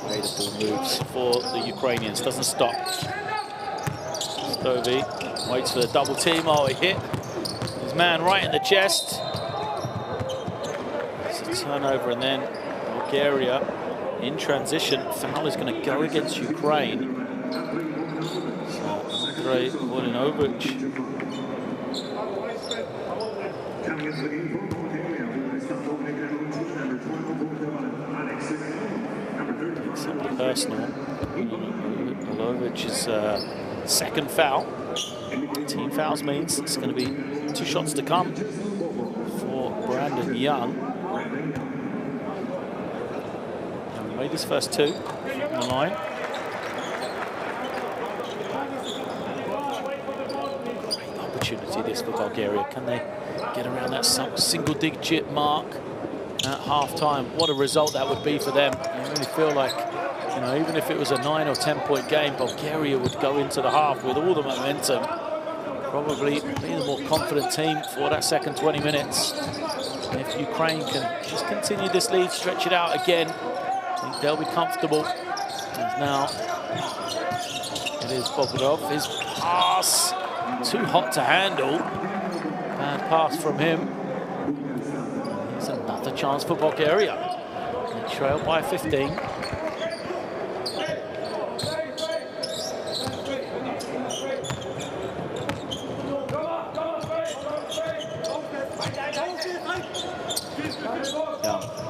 Beautiful moves for the Ukrainians. Doesn't stop. Stovey waits for the double team. Oh, he hit his man right in the chest. It's a turnover, and then Bulgaria in transition. Foul is going to go against Ukraine. So Andrei Volinovich. Something personal. Volinovich's second foul. Team fouls means it's going to be 2 shots to come for Brandon Young. Young made his first 2 on the line. Great opportunity this for Bulgaria. Can they get around that single-digit mark at half-time? What a result that would be for them. I really feel like, you know, even if it was a 9 or 10 point game, Bulgaria would go into the half with all the momentum. Probably be the more confident team for that second 20 minutes. If Ukraine can just continue this lead, stretch it out again, I think they'll be comfortable. And now it is Bogdanov. His pass, too hot to handle. Bad pass from him. It's another chance for Bulgaria. They trail by 15.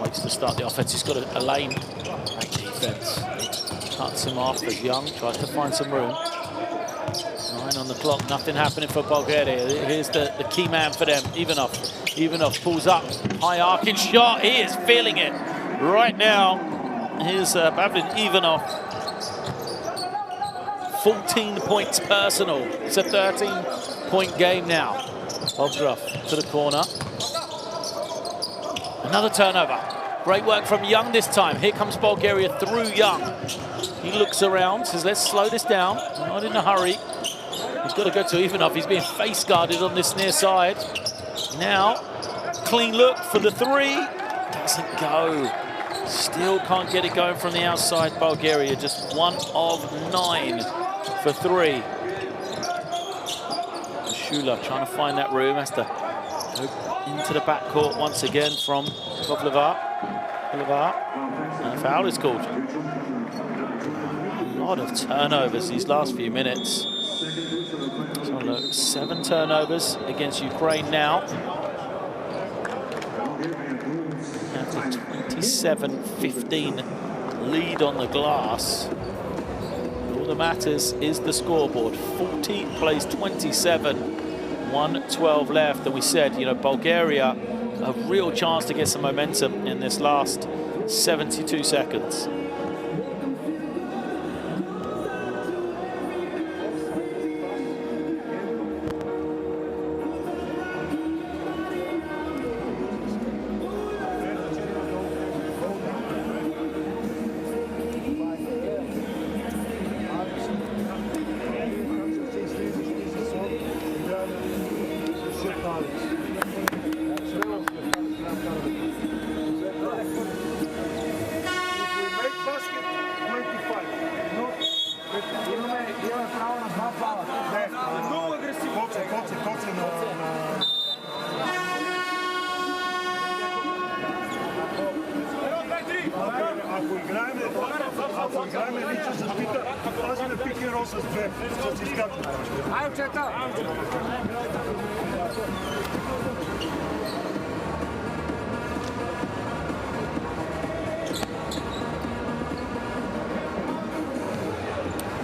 Waits to start the offense. He's got a lane. Great defense. Cuts him off as Young tries to find some room. 9 on the clock. Nothing happening for Bulgaria. Here's the key man for them, Ivanov. Ivanov pulls up. High arcing shot. He is feeling it right now. Here's Pavlin Ivanov. 14 points personal. It's a 13-point game now. Bogdanov to the corner. Another turnover. Great work from Young this time. Here comes Bulgaria through Young. He looks around, says, let's slow this down. We're not in a hurry. He's got to go to Ivanov. He's being face guarded on this near side. Now, clean look for the 3. Doesn't go. Still can't get it going from the outside. Bulgaria just 1 of 9 for 3. Shula trying to find that room. Has to go into the backcourt once again from Kovlevar. And a foul is called. A lot of turnovers these last few minutes. So look, 7 turnovers against Ukraine now. After 27-15 lead on the glass. All that matters is the scoreboard. 40 plays 27. 1:12 left, and we said, you know, Bulgaria a real chance to get some momentum in this last 72 seconds.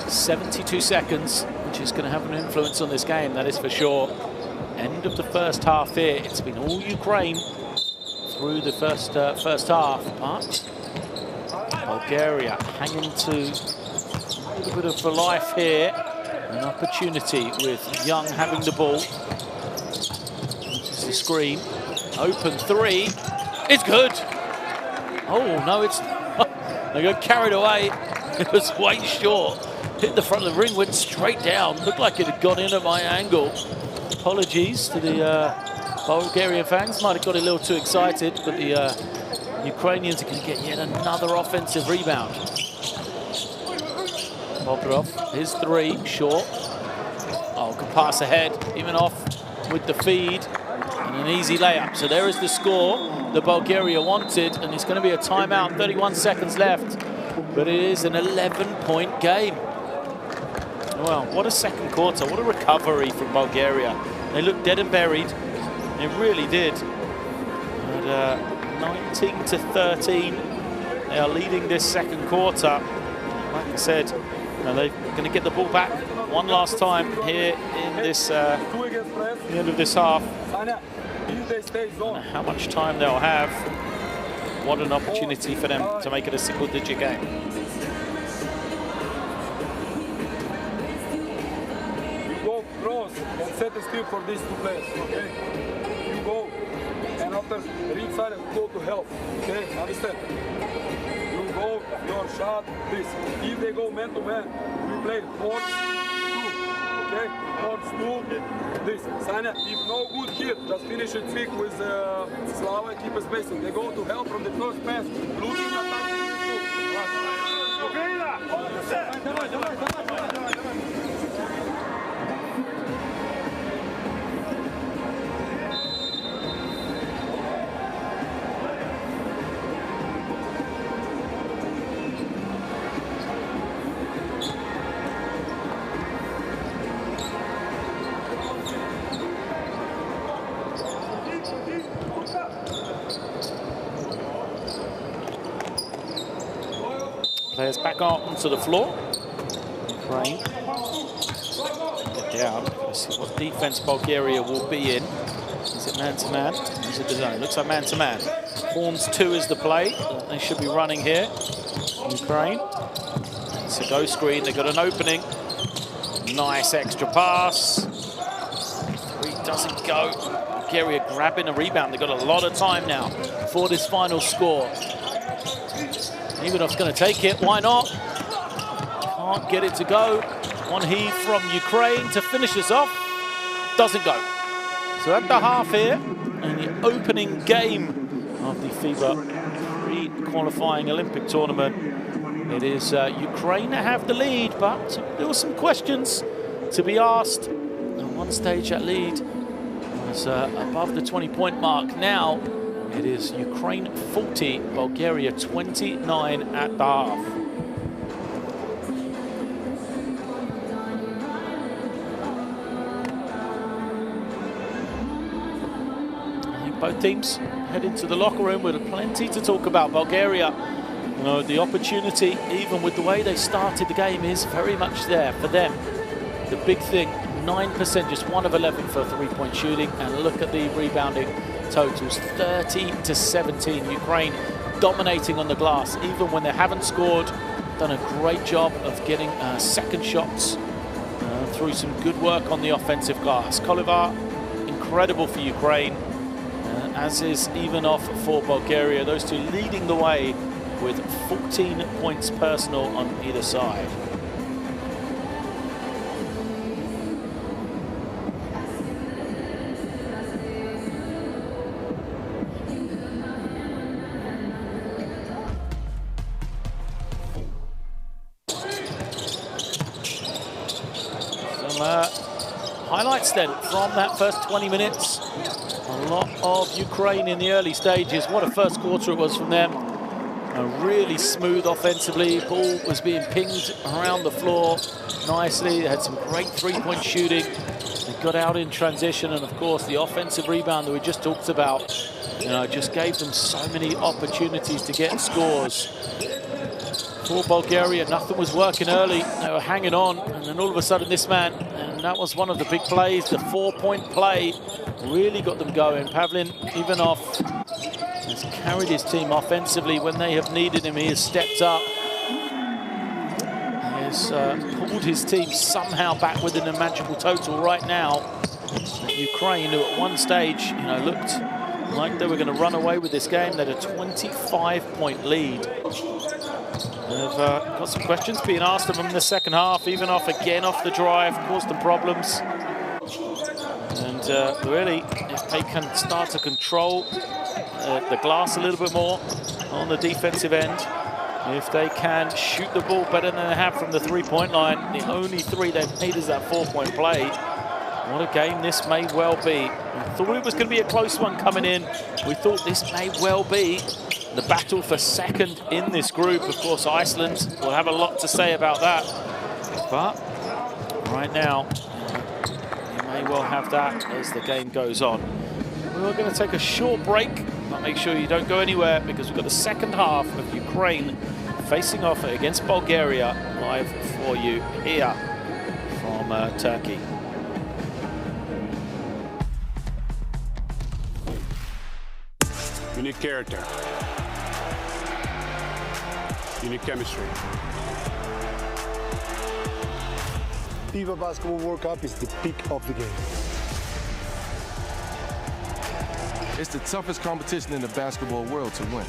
72 seconds, which is going to have an influence on this game, that is for sure. End of the first half here. It's been all Ukraine through the first half, but Bulgaria hanging to a little bit of a life here. An opportunity with Young having the ball. This is the screen. Open three. It's good. Oh, no, it's not. They got carried away. It was way short. Hit the front of the ring, went straight down. Looked like it had gone in at my angle. Apologies to the Bulgarian fans. Might have got a little too excited, but the Ukrainians are going to get yet another offensive rebound. Bogdanov, his three, short. Oh, good pass ahead. Ivanov with the feed. And an easy layup. So there is the score that Bulgaria wanted. And it's going to be a timeout, 31 seconds left. But it is an 11-point game. Well, what a second quarter. What a recovery from Bulgaria. They looked dead and buried. They really did. But 19-13. They are leading this second quarter. Like I said, they're going to get the ball back one last time here in this the end of this half. How much time they'll have. What an opportunity for them to make it a single-digit game. You go cross and set a screen for these two players, okay? You go, and after reach side, go to help, okay? Understand? You go, your shot, this. If they go man-to-man, we play force 2, okay? Force 2, this. Sanya, if no good hit, just finish it quick with Slava, keep a spacing. They go to help from the first pass, losing attack. Players back onto the floor. Ukraine. Yeah, let's see what defense Bulgaria will be in. Is it man-to-man? Is it the zone? Looks like man-to-man. Horns 2 is the play. They should be running here. Ukraine. It's a go screen. They've got an opening. Nice extra pass. Three doesn't go. Bulgaria grabbing a rebound. They've got a lot of time now for this final score. Ivanov's going to take it. Why not? Can't get it to go. One heave from Ukraine to finish us off. Doesn't go. So at the half here, in the opening game of the FIBA pre-qualifying Olympic tournament, it is Ukraine that have the lead, but there were some questions to be asked. At one stage, that lead was above the 20-point mark. Now, it is Ukraine 40, Bulgaria 29 at the half. I think both teams head into the locker room with plenty to talk about. Bulgaria, you know, the opportunity, even with the way they started the game, is very much there for them. The big thing, 9%, just 1 of 11 for three-point shooting, and look at the rebounding totals, 30-17. Ukraine dominating on the glass, even when they haven't scored. Done a great job of getting second shots through some good work on the offensive glass. Kolevar, incredible for Ukraine, as is Ivanov for Bulgaria. Those two leading the way with 14 points personal on either side. Highlights then from that first 20 minutes. A lot of Ukraine in the early stages. What a first quarter it was from them. Really smooth offensively. Ball was being pinged around the floor nicely. They had some great three-point shooting. They got out in transition, and of course the offensive rebound that we just talked about, you know, just gave them so many opportunities to get scores. For Bulgaria, nothing was working early. They were hanging on, and then all of a sudden this man, and that was one of the big plays, the 4-point play, really got them going. Pavlin Ivanov has carried his team offensively when they have needed him. He has stepped up. He has pulled his team somehow back within a manageable total right now. Ukraine, who at one stage, looked like they were going to run away with this game. They had a 25-point lead. They've got some questions being asked of them in the second half. Ivanov again off the drive, caused them problems. And really, if they can start to control the glass a little bit more on the defensive end, if they can shoot the ball better than they have from the three-point line, the only three they've made is that 4-point play. What a game this may well be. We thought it was going to be a close one coming in. We thought this may well be the battle for second in this group. Of course, Iceland will have a lot to say about that. But right now, you may well have that as the game goes on. We're going to take a short break, but make sure you don't go anywhere because we've got the second half of Ukraine facing off against Bulgaria live for you here from Turkey. You need character. You need chemistry. FIBA Basketball World Cup is the peak of the game. It's the toughest competition in the basketball world to win.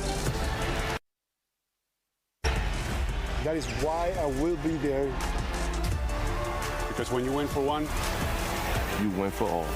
That is why I will be there. Because when you win for one, You win for all.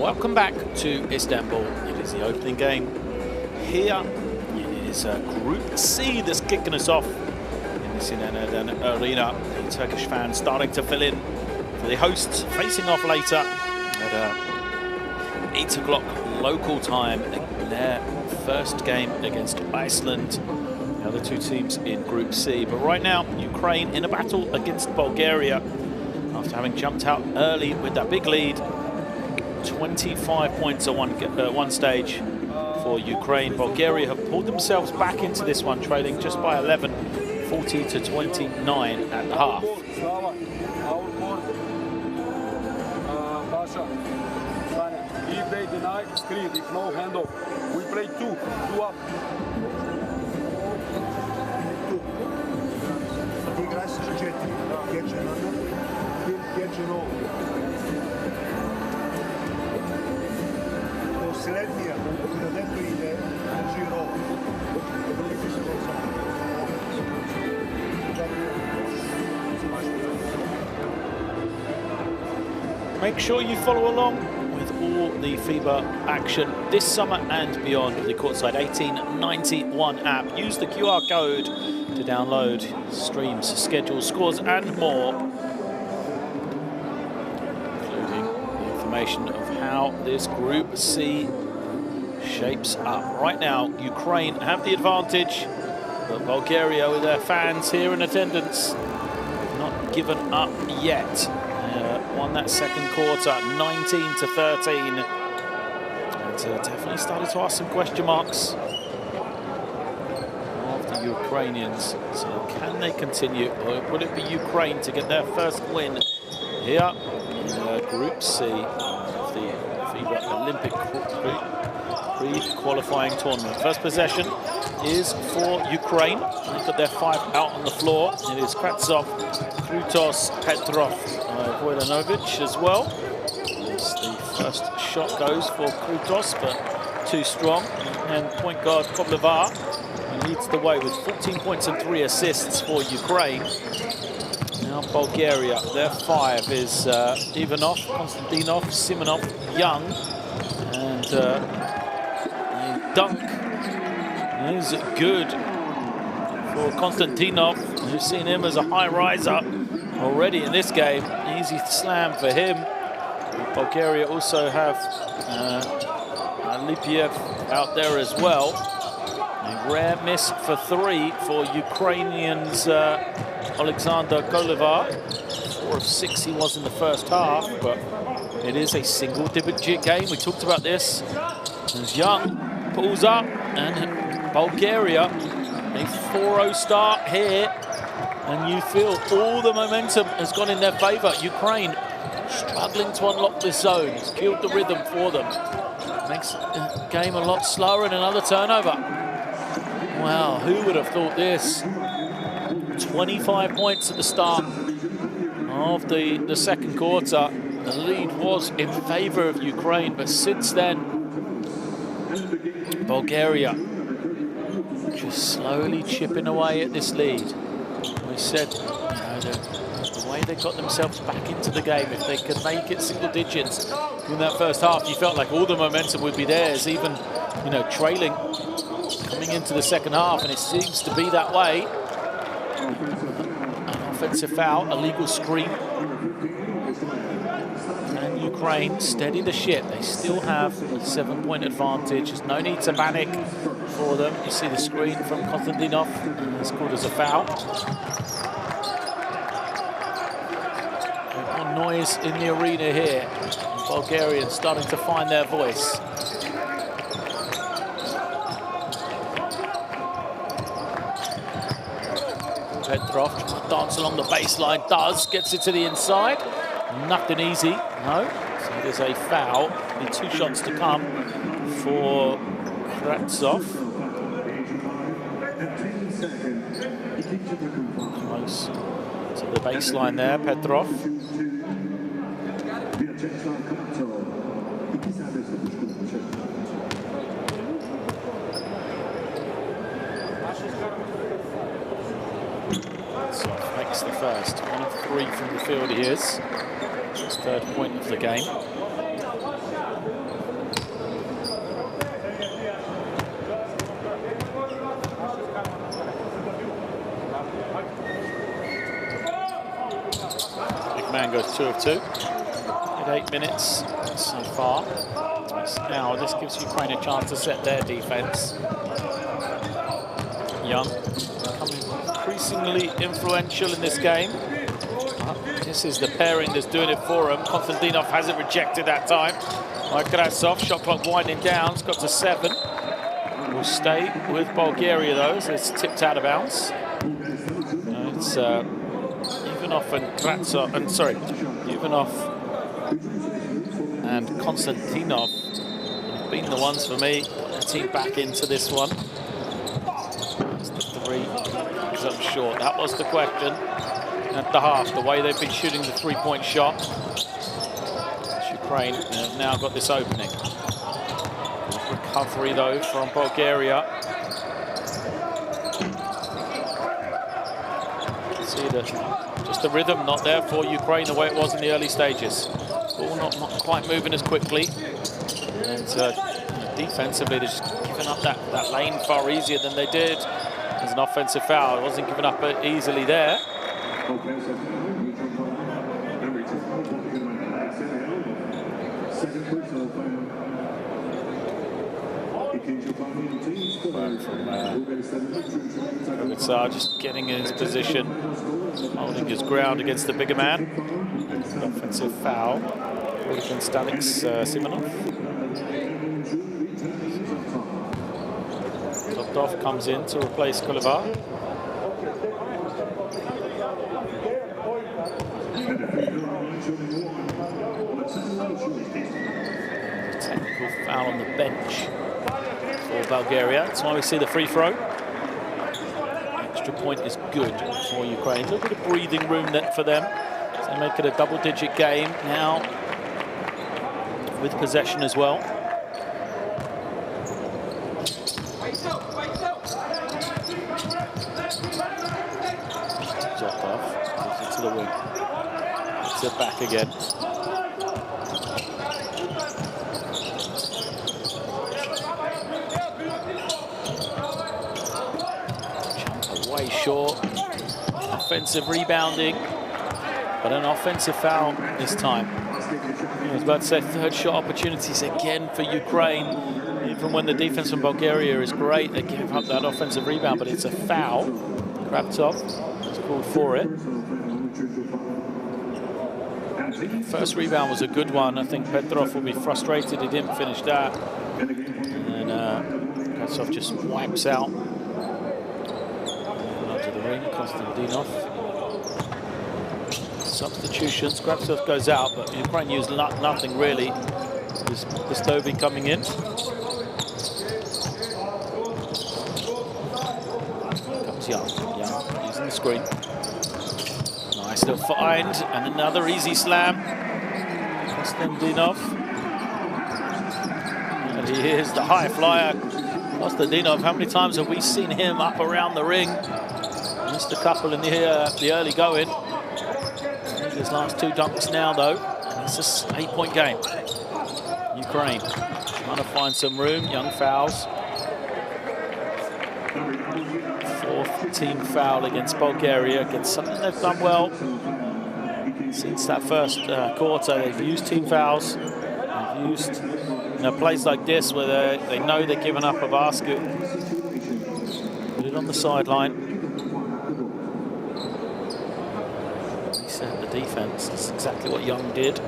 Welcome back to Istanbul. It is the opening game here. It is Group C that's kicking us off in this Inanna Arena. The Turkish fans starting to fill in for the hosts, facing off later at 8 o'clock local time in their first game against Iceland. the other two teams in Group C. But right now, Ukraine in a battle against Bulgaria after having jumped out early with that big lead. 25 points at one stage for Ukraine. Bulgaria have pulled themselves back into this one, trailing just by 11, 40 to 29 at the half. If they deny, screen, if no handoff, we play two up. Ti igraš sa 4, catch another, catch an all. Последния, където иде, държи рол. Make sure you follow along with all the FIBA action this summer and beyond with the Courtside 1891 app. Use the QR code to download streams, schedules, scores and more, including the information of how this Group C shapes up. Right now, Ukraine have the advantage, but Bulgaria, with their fans here in attendance, have not given up yet. Won that second quarter, 19 to 13. And definitely started to ask some question marks of the Ukrainians. So can they continue, or will it be Ukraine to get their first win here in Group C of the FIBA Olympic pre-qualifying tournament? First possession is for Ukraine. They've got their 5 out on the floor. It is Kratsov, Krutos, Petrov, Vojanovic as well. As the first shot goes for Krutos, but too strong. And point guard Kovlevar leads the way with 14 points and 3 assists for Ukraine. Now Bulgaria, their 5 is Ivanov, Konstantinov, Simonov, Young, and dunk is good for Konstantinov. We've seen him as a high riser already in this game. Easy slam for him. Bulgaria also have Lipiev out there as well. A rare miss for 3 for Ukrainians Alexander Kolevar. 4 of 6 he was in the first half, but it is a single-digit game. We talked about this. As Young pulls up, and Bulgaria, a 4-0 start here, and you feel all the momentum has gone in their favour. Ukraine struggling to unlock this zone. It's killed the rhythm for them. Makes the game a lot slower, and another turnover. Wow, who would have thought this? 25 points at the start of the second quarter. The lead was in favour of Ukraine, but since then, Bulgaria just slowly chipping away at this lead. We said, the way they got themselves back into the game, if they could make it single digits in that first half, you felt like all the momentum would be theirs, even, trailing coming into the second half, and it seems to be that way. An offensive foul, a legal screen. And Ukraine steady the ship. They still have a 7-point advantage. There's no need to panic for them. You see the screen from Konstantinov. It's called as a foul. More noise in the arena here. Bulgarians starting to find their voice. Petrov dance along the baseline, gets it to the inside. Nothing easy, no. So there's a foul. Need 2 shots to come for Kratsov. Close to the baseline there, Petrov. Makes the first. 1 of 3 from the field he is. His 3rd point of the game. Big man goes 2 of 2. In 8 minutes so far. Now this gives Ukraine a chance to set their defense. Young becoming increasingly influential in this game. This is the pairing that's doing it for him. Konstantinov hasn't rejected that time. Krasov, shot clock winding down, it's got to 7. Will stay with Bulgaria though, as it's tipped out of bounds. It's Ivanov and Krasov, and sorry, Ivanov and Konstantinov have been the ones for me. Put the team back into this one. That's the 3 is up short. That was the question at the half, the way they've been shooting the 3-point shot. Ukraine have now got this opening. Recovery though from Bulgaria. See that just the rhythm not there for Ukraine the way it was in the early stages. Ball not quite moving as quickly. And defensively they're just giving up that lane far easier than they did. There's an offensive foul. It wasn't given up easily there. Just getting in his position, holding his ground against the bigger man. An offensive foul against Alex Simonov. Topdov comes in to replace Kolevar. Technical foul on the bench for Bulgaria. That's why we see the free throw. Extra point is good for Ukraine. A little bit of breathing room for them. So they make it a double-digit game now with possession as well. Zotov gives it to the wing. It's it back again. Way short. Offensive rebounding, but an offensive foul this time. I was about to say 3rd shot opportunities again for Ukraine. Even when the defense from Bulgaria is great, they give up that offensive rebound, but it's a foul. Kraptov is called for it. First rebound was a good one. I think Petrov will be frustrated he didn't finish that. And Kraptov just wipes out. Konstantinov. Substitutions. Kraptov goes out, but Ukraine used nothing really. This Stovey coming in. Comes Young. Young using the screen. Nice little find, and another easy slam. Konstantinov. And he is the high flyer. Konstantinov, how many times have we seen him up around the ring? Missed a couple in the early going. His last 2 dunks now, though. And it's an 8-point game. Ukraine trying to find some room. Young fouls. 4th team foul against Bulgaria, against something they've done well since that first quarter. They've used team fouls. They've used plays like this where they know they're giving up a basket. Put it on the sideline. Reset the defense. That's exactly what Young did.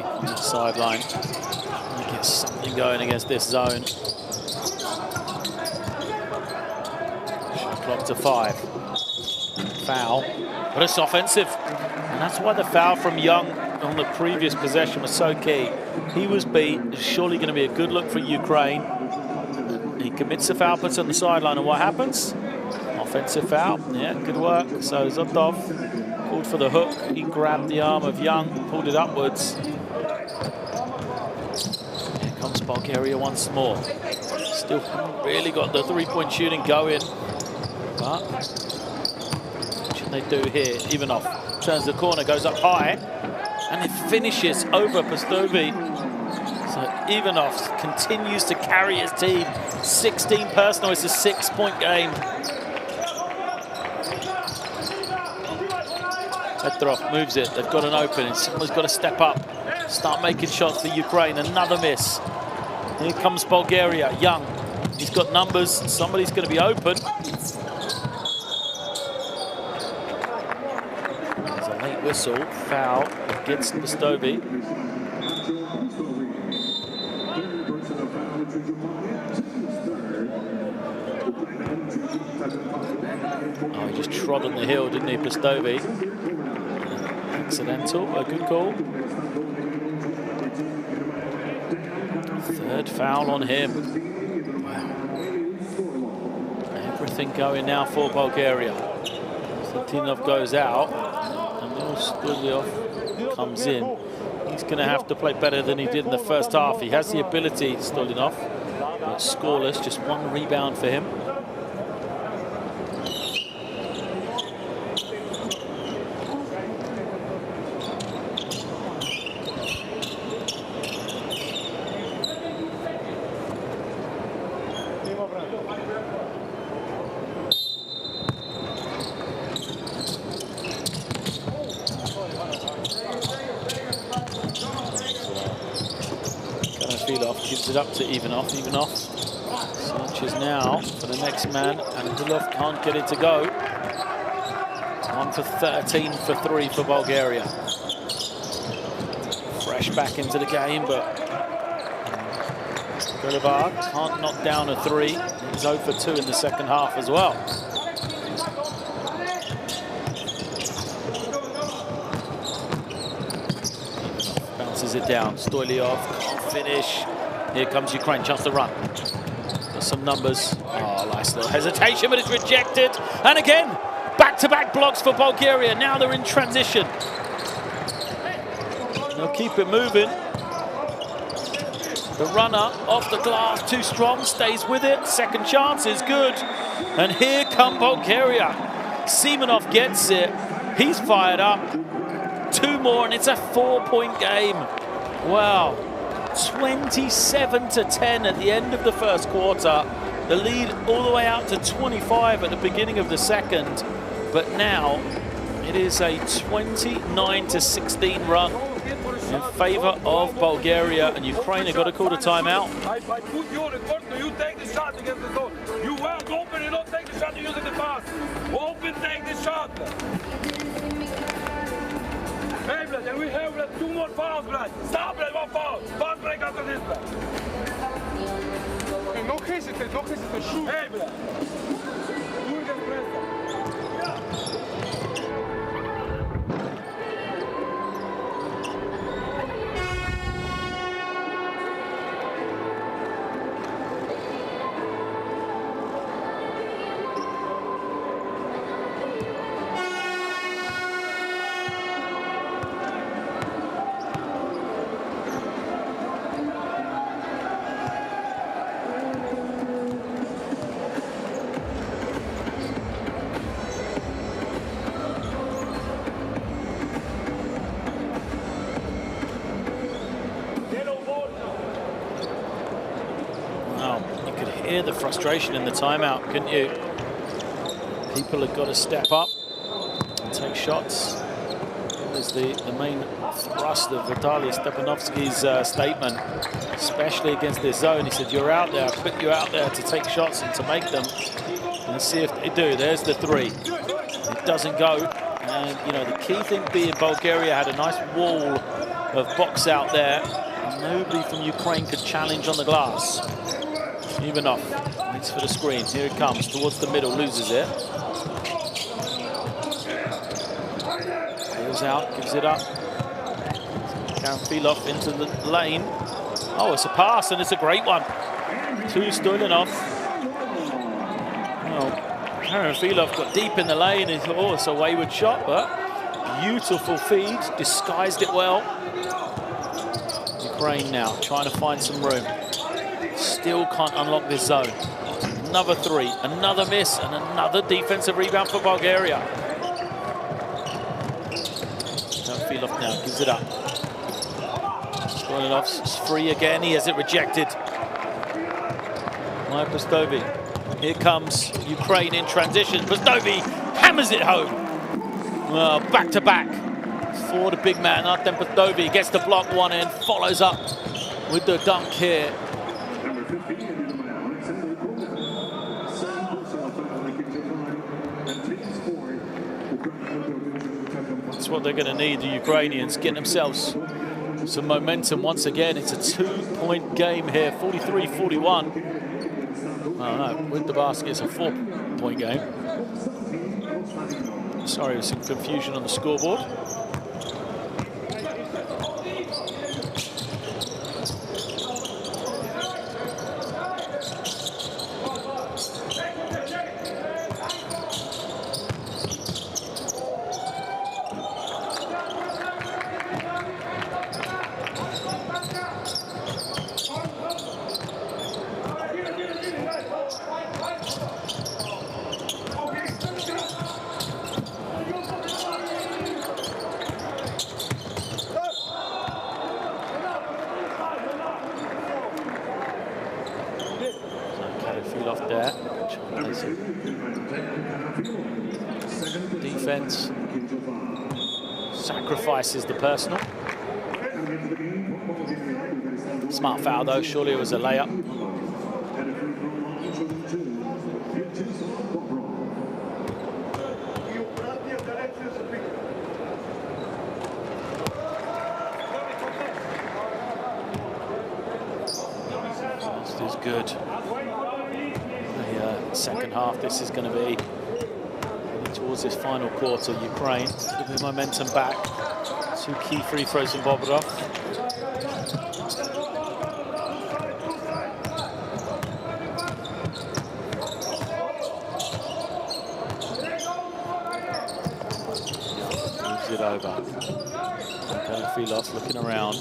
On the sideline, he gets something going against this zone. Shot clock to 5. Foul, but it's offensive, and that's why the foul from Young on the previous possession was so key. He was beat. It's surely going to be a good look for Ukraine. He commits the foul, puts it on the sideline, and what happens? Offensive foul. Yeah, good work. So Zotov called for the hook. He grabbed the arm of Young, pulled it upwards. Here comes Bulgaria once more. Still haven't really got the three-point shooting going. But what should they do here? Ivanov turns the corner, goes up high, and it finishes over Pastovi. So Ivanov continues to carry his team. 16 personal, it's a 6-point game. Petrov moves it, they've got an opening. Someone's got to step up, start making shots for Ukraine. Another miss. Here comes Bulgaria, Young. He's got numbers, somebody's going to be open. There's a late whistle, foul against Pastovi. Oh, he just trod on the heel, didn't he, Pastovi? Accidental, a good call. Third foul on him. Wow. Everything going now for Bulgaria. Satinov goes out, and Stolyov comes in. He's going to have to play better than he did in the first half. He has the ability, Stolyov, but scoreless, just one rebound for him. Gives it up to Ivanov. Ivanov searches now for the next man, and Dulov can't get it to go. 1 for 13 for 3 for Bulgaria. Fresh back into the game, but Golivar can't knock down a 3. He's 0 for 2 in the second half as well. Bounces it down. Stolyov can't finish. Here comes Ukraine, chance to run. Got some numbers. Oh, nice little hesitation, but it's rejected. And again, back-to-back blocks for Bulgaria. Now they're in transition. They'll keep it moving. The runner off the glass, too strong, stays with it. Second chance is good. And here come Bulgaria. Semenov gets it. He's fired up. 2 more, and it's a 4-point game. Wow. 27-10 at the end of the first quarter. The lead all the way out to 25 at the beginning of the second. But now it is a 29-16 run in favor of Bulgaria, and Ukraine have got to call a timeout. I put you on the court, you take the shot against the zone. You won't open and don't take the shot, you use the pass. Open, take the shot. Hey, blood, and we have 2 more fouls, blood. Stop, blood, 1 foul. Fast break after this, blood. Hey, no hesitate, shoot. Hey, blood. Do it against Preston. The frustration in the timeout, couldn't you? People have got to step up and take shots. That was the main thrust of Vitaly Stepanovsky's statement, especially against this zone. He said, you're out there, I put you out there to take shots and to make them, and see if they do. There's the 3. It doesn't go, and you know, the key thing being Bulgaria had a nice wall of box out there. Nobody from Ukraine could challenge on the glass. Ivanov waits for the screen. Here it comes towards the middle, loses it. Goes out, gives it up. Karamfilov into the lane. Oh, it's a pass, and it's a great one to Stoyanov. Well, Karamfilov got deep in the lane and thought, oh, it's a wayward shot, but beautiful feed, disguised it well. Ukraine now trying to find some room. Still can't unlock this zone. Another 3, another miss, and another defensive rebound for Bulgaria. Kadyrov now gives it up. Stoyanov's free again. He has it rejected. Maya Pustovi. Here comes Ukraine in transition. Pustovi hammers it home. Well, back to back for the big man. Artem Pustovi gets the block one end, follows up with the dunk here. That's what they're going to need, the Ukrainians, getting themselves some momentum once again. It's a 2-point game here, 43-41. Oh no, with the basket, it's a 4-point game. Sorry, there's some confusion on the scoreboard. There. Defense sacrifices the personal. Smart foul though, surely it was a layup. This is good. Second half, this is going to be towards this final quarter. Ukraine, a bit of momentum back. 2 key free throws from Bobadov. Moves it over. Kadyrov looking around.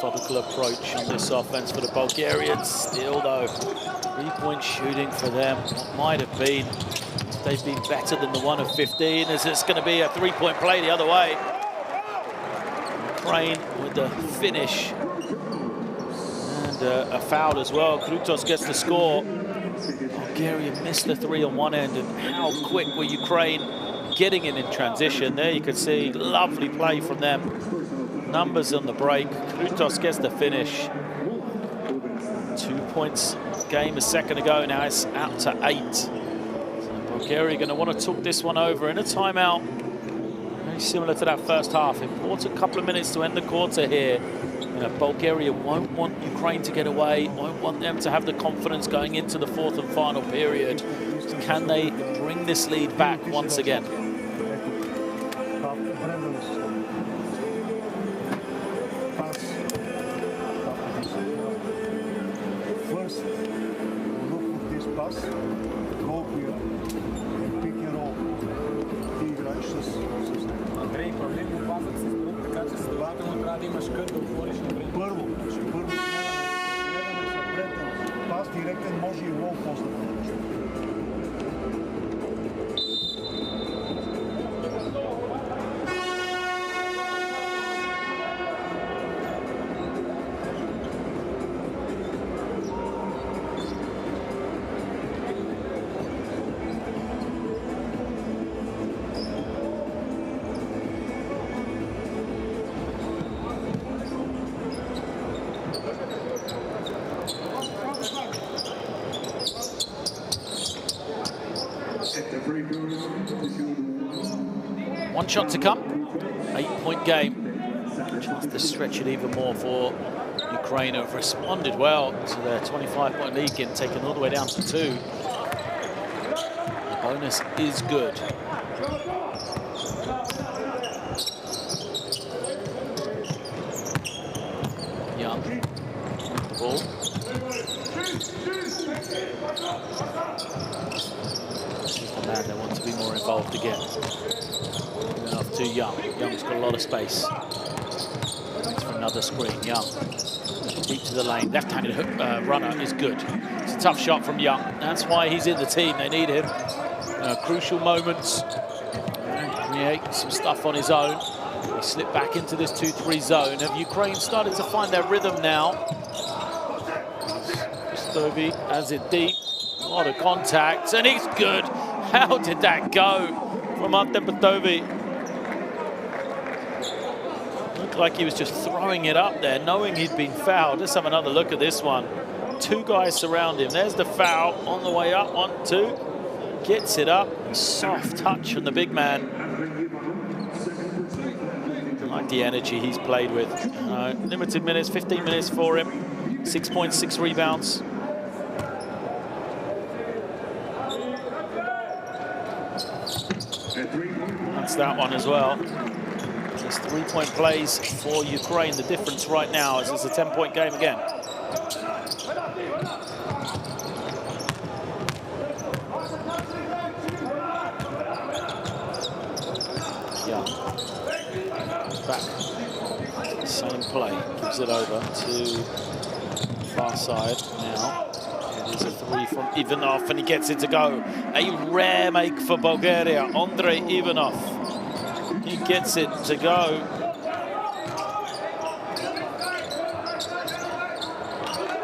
Methodical approach on this offense for the Bulgarians. Still though, 3-point shooting for them. What might have been, they've been better than the 1 of 15, as it's going to be a 3-point play the other way. Ukraine with the finish. And a foul as well. Krutos gets the score. Bulgaria missed the 3 on one end, and how quick were Ukraine getting in transition. There you can see, lovely play from them. Numbers on the break. Krutos gets the finish. 2 points game a second ago. Now it's out to 8. So Bulgaria going to want to talk this one over in a timeout. Very similar to that first half. Important couple of minutes to end the quarter here. You know, Bulgaria won't want Ukraine to get away. Won't want them to have the confidence going into the 4th and final period. So can they bring this lead back once again? Директен може и лоу после. One shot to come, 8-point game. Chance to stretch it even more for Ukraine, have responded well to their 25-point lead, getting taken all the way down to 2. The bonus is good. Young, the ball. This is the man they want to be more involved again. To Young. Young's got a lot of space. Thanks for another screen. Young deep to the lane. Left-handed runner is good. It's a tough shot from Young. That's why he's in the team. They need him. Crucial moments. create some stuff on his own. He slipped back into this 2-3 zone. Have Ukraine started to find their rhythm now? Stovi has it deep. A lot of contacts, and he's good. How did that go from Artem Petovi? Looked like he was just throwing it up there, knowing he'd been fouled. Let's have another look at this one. Two guys surround him. There's the foul on the way up. 1-2. Gets it up. Soft touch from the big man. I like the energy he's played with. Limited minutes, 15 minutes for him. 6.6 rebounds. That's that one as well. Just 3-point plays for Ukraine. The difference right now is it's a 10-point game again. Yeah. Back. Same play. Gives it over to far side now. It is a three from Ivanov, and he gets it to go. A rare make for Bulgaria. Andrei Ivanov. He gets it to go.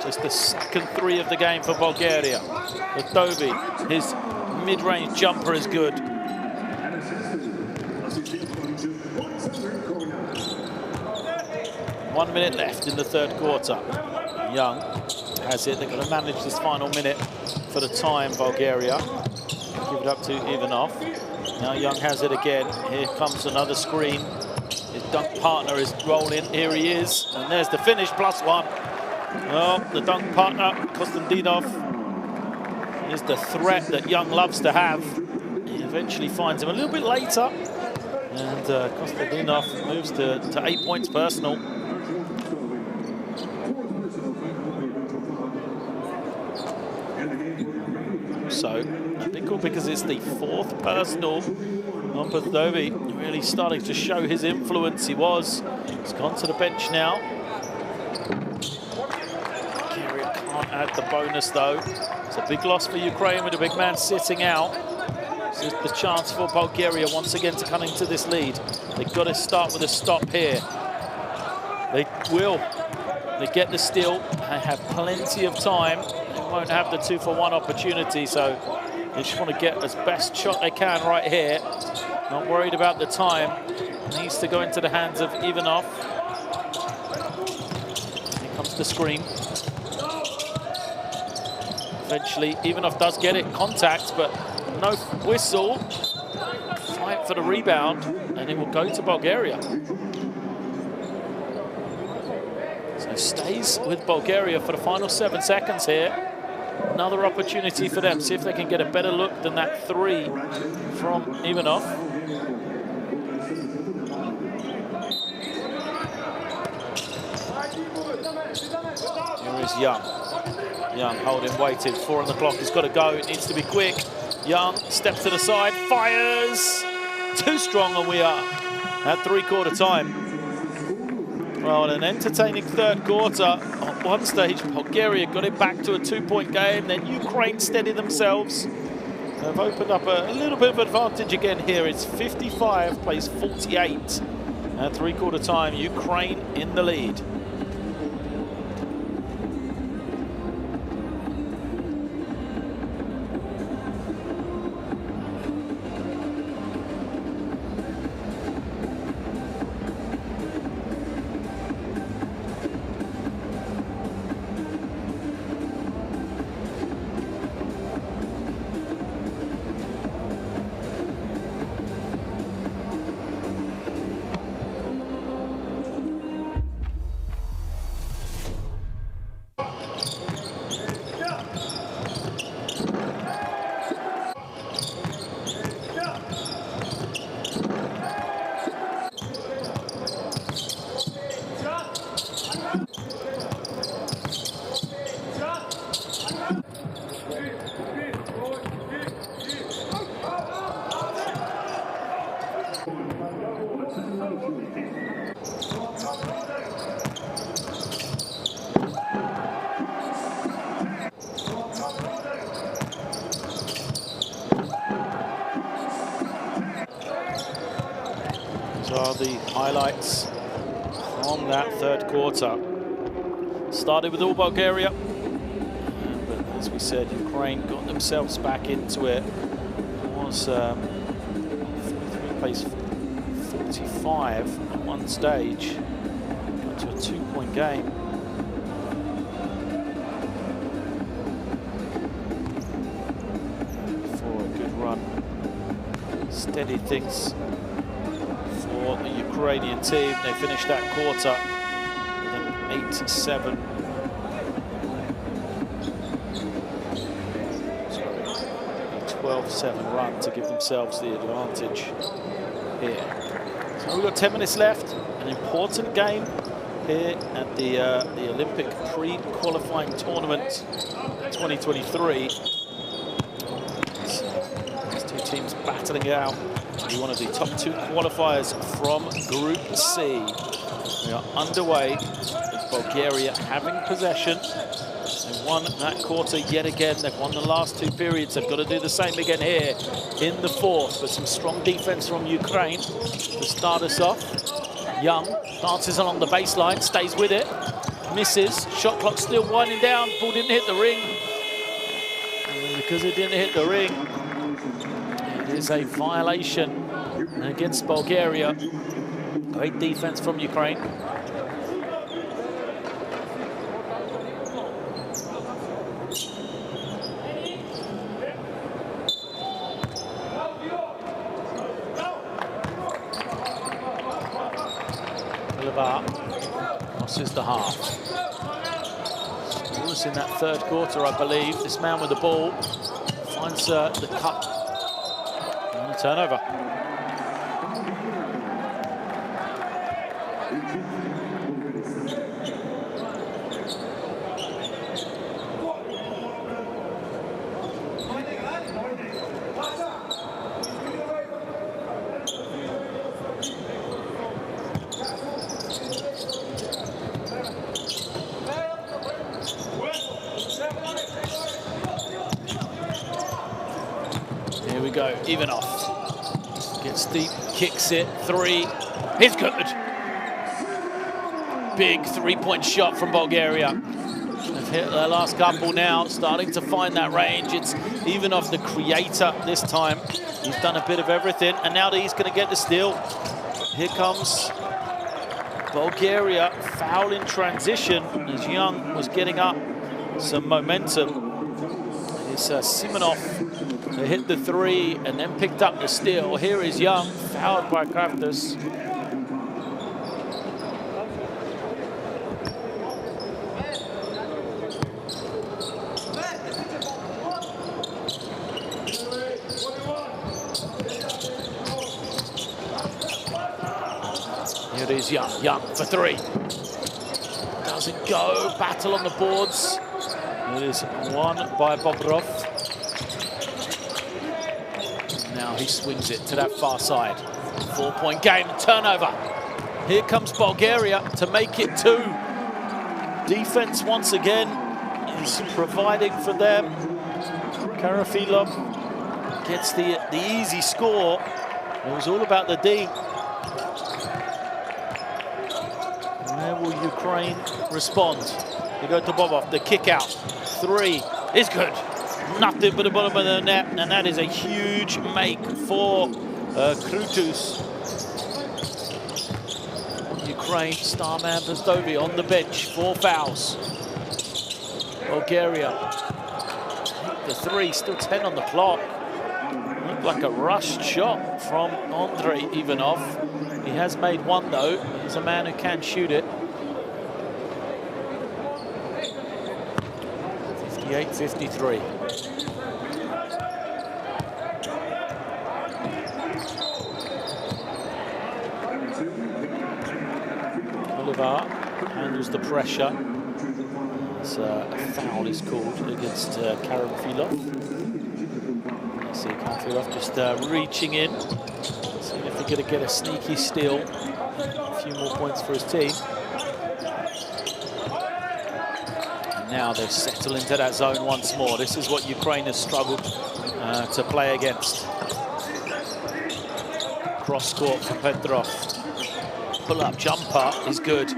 Just the second three of the game for Bulgaria. Petovi, his mid-range jumper is good. 1 minute left in the third quarter. Young has it. They're going to manage this final minute for the time, Bulgaria. Give it up to Ivanov. Now Young has it again. Here comes another screen. His dunk partner is rolling. Here he is. And there's the finish, +1. Well, the dunk partner, Konstantinov, is the threat that Young loves to have. He eventually finds him a little bit later. And Konstantinov moves to 8 points personal. So, a big call because it's the 4th personal on Petovi. Really starting to show his influence. He's gone to the bench now. Bulgaria can't add the bonus though. It's a big loss for Ukraine with the big man sitting out. This is the chance for Bulgaria once again to come into this lead. They've got to start with a stop here. They will. They get the steal. They have plenty of time. Won't have the 2-for-1 opportunity, so they just want to get as best shot they can right here. Not worried about the time. Needs to go into the hands of Ivanov. Here comes the screen. Eventually, Ivanov does get it, contact, but no whistle. Fight for the rebound, and it will go to Bulgaria. So stays with Bulgaria for the final 7 seconds here. Another opportunity for them. See if they can get a better look than that 3 from Ivanov. Here is Young. Young holding, waiting. 4 on the clock. He's got to go. It needs to be quick. Young steps to the side, fires. Too strong, and we are at 3-quarter time. Well, an entertaining third quarter. At one stage, Bulgaria got it back to a 2-point game. Then Ukraine steadied themselves. They've opened up a little bit of advantage again here. It's 55 plays 48 at 3-quarter time. Ukraine in the lead. Those are the highlights from that third quarter. Started with all Bulgaria, but as we said, Ukraine got themselves back into it. It was 43 plays 45 at one stage. Got to a 2-point game. For a good run. Steadied things for the Ukrainian team. They finished that quarter with an 8-7. 12-7 run to give themselves the advantage here. So we've got 10 minutes left. An important game here at the Olympic pre-qualifying tournament 2023. These two teams battling it out to be one of the top 2 qualifiers from Group C. We are underway with Bulgaria having possession. They won that quarter yet again. They've won the last 2 periods. They've got to do the same again here in the fourth. But some strong defense from Ukraine to start us off. Young dances along the baseline, stays with it, misses. Shot clock still winding down. Ball didn't hit the ring. And because it didn't hit the ring, it is a violation against Bulgaria. Great defense from Ukraine. Losses the half. It was in that third quarter, I believe. This man with the ball finds the cut and the turnover. Here we go, even off. Gets deep, kicks it, 3. It's good. Big 3-point shot from Bulgaria. They've hit their last couple now, starting to find that range. It's even off the creator this time. He's done a bit of everything, and now that he's going to get the steal. Here comes Bulgaria, foul in transition as Young was getting up some momentum. It's Simonov who hit the 3 and then picked up the steal. Here is Young, fouled by Kraftus. Here it is Young, Young for 3. Doesn't go, battle on the boards. It is won by Bobrov. Now he swings it to that far side. 4-point game, turnover. Here comes Bulgaria to make it 2. Defense once again is providing for them. Karafilov gets the easy score. It was all about the D. Where will Ukraine respond? They go to Bobov, the kick out. 3 is good. Nothing but the bottom of the net, and that is a huge make for Krutus. Ukraine, starman Bezdovi on the bench, 4 fouls. Bulgaria, the 3, still 10 on the clock. Looked like a rushed shot from Andrei Ivanov. He has made 1 though. He's a man who can shoot it. 58-53. Bolivar handles the pressure. As a foul is called against Karafilov. You see Karafilov just reaching in, seeing if they're going to get a sneaky steal. A few more points for his team. Now they settle into that zone once more. This is what Ukraine has struggled to play against. cross court for Petrov. Pull-up jumper is good.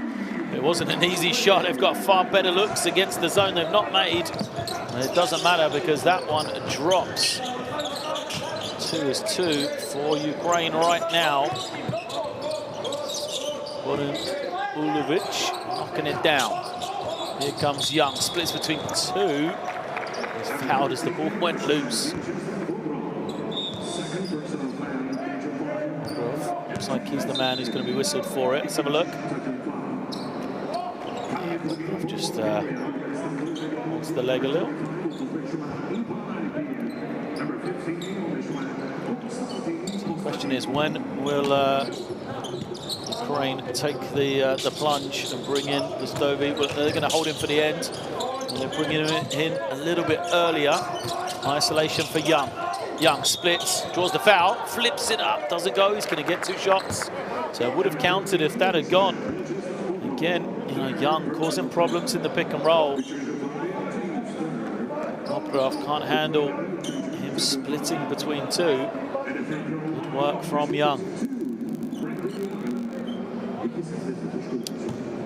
It wasn't an easy shot. They've got far better looks against the zone they've not made. And it doesn't matter because that one drops. 2 is 2 for Ukraine right now. Ulovic knocking it down. Here comes Young, splits between 2. He's fouled as the ball went loose. Looks like he's the man who's going to be whistled for it. Let's have a look. Just wants the leg a little. So the question is, when will Ukraine take the plunge and bring in the Stovey? Well, they're going to hold him for the end. And they're bringing him in a little bit earlier. Isolation for Young. Young splits, draws the foul, flips it up, doesn't go. He's going to get 2 shots. So it would have counted if that had gone. Again, you know, Young causing problems in the pick and roll. Oprov can't handle him splitting between 2. Good work from Young.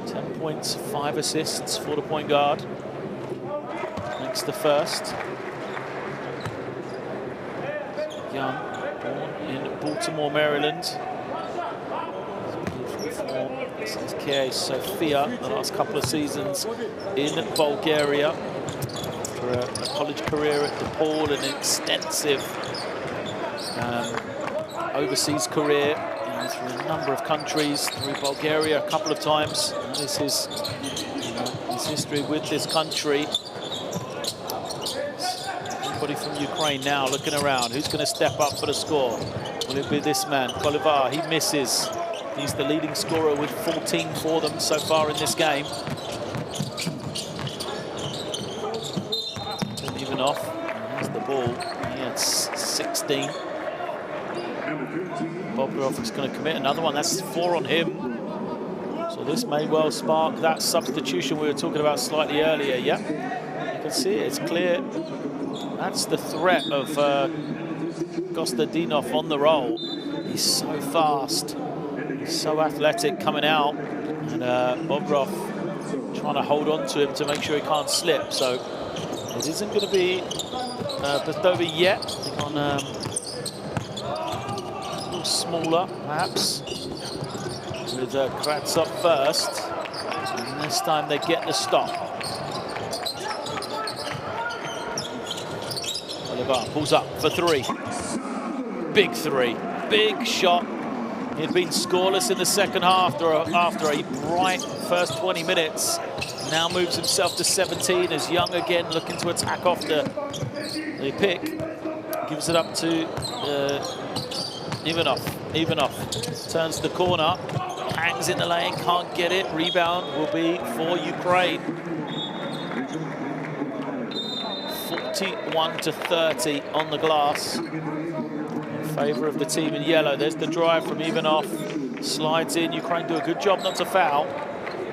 10 points, 5 assists for the point guard. Makes the first. Young, born in Baltimore, Maryland. Since K. Sofia the last couple of seasons in Bulgaria. For a college career at DePaul, an extensive overseas career through a number of countries, through Bulgaria a couple of times. And this is his history with this country. Everybody from Ukraine now looking around. Who's going to step up for the score? Will it be this man, Kolivar? He misses. He's the leading scorer with 14 for them so far in this game. Didn't even off. There's the ball. He had 16. Bobrovich is going to commit another one. That's 4 on him. So this may well spark that substitution we were talking about slightly earlier. Yeah, you can see it. It's clear. That's the threat of Kostadinov on the roll. He's so fast. He's so athletic coming out. And Bobrov trying to hold on to him to make sure he can't slip. So it isn't going to be Pastovi yet. On a little smaller, perhaps. With Kratsov first. And this time they get the stop. Oliver pulls up for 3. Big 3. Big shot. He had been scoreless in the second half after a bright first 20 minutes. Now moves himself to 17 as Young again looking to attack off the pick. Gives it up to Ivanov. Ivanov turns the corner. Hangs in the lane, can't get it. Rebound will be for Ukraine. 41-30 on the glass. In favour of the team in yellow. There's the drive from Ivanov. Slides in. Ukraine do a good job not to foul.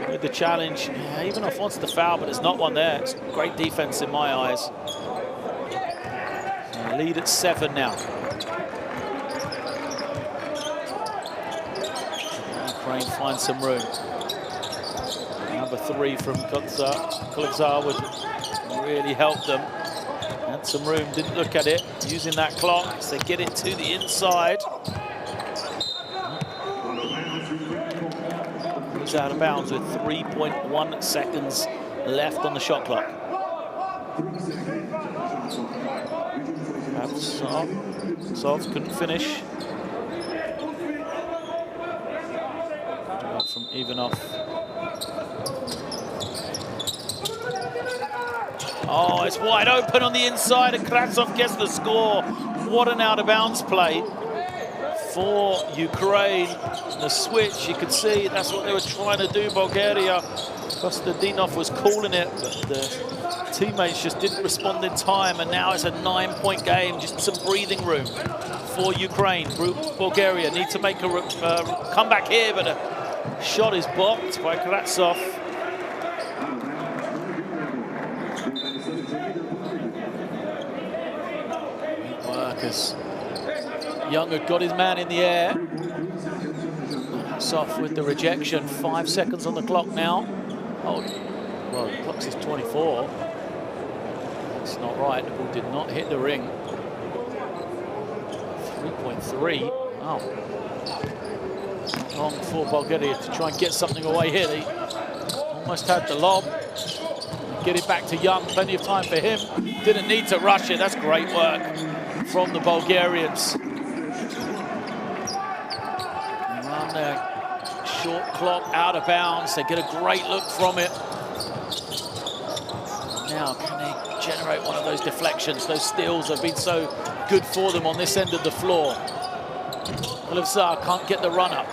With the challenge. Yeah, Ivanov wants to foul, but there's not one there. It's great defence in my eyes. So lead at 7 now. Ukraine finds some room. Number 3 from Kolizar would really help them. Had some room, didn't look at it. Using that clock, so they get it to the inside. He's out of bounds with 3.1 seconds left on the shot clock. Sov couldn't finish. From Ivanov. Oh, it's wide open on the inside and Kratsov gets the score. What an out-of-bounds play for Ukraine. The switch, you could see, that's what they were trying to do, Bulgaria. Kostadinov was calling it, but the teammates just didn't respond in time, and now it's a 9-point game, just some breathing room for Ukraine. Bulgaria need to make a comeback here, but a shot is blocked by Kratsov. Young had got his man in the air. That's off with the rejection. 5 seconds on the clock now. Oh, well, the clock says 24. That's not right. The ball did not hit the ring. 3.3. Oh. Not long for Bulgaria to try and get something away here. They almost had the lob. Get it back to Young. Plenty of time for him. Didn't need to rush it. That's great work from the Bulgarians. Run their short clock out of bounds. They get a great look from it. Now, can they generate one of those deflections? Those steals have been so good for them on this end of the floor. Olivsar can't get the run up.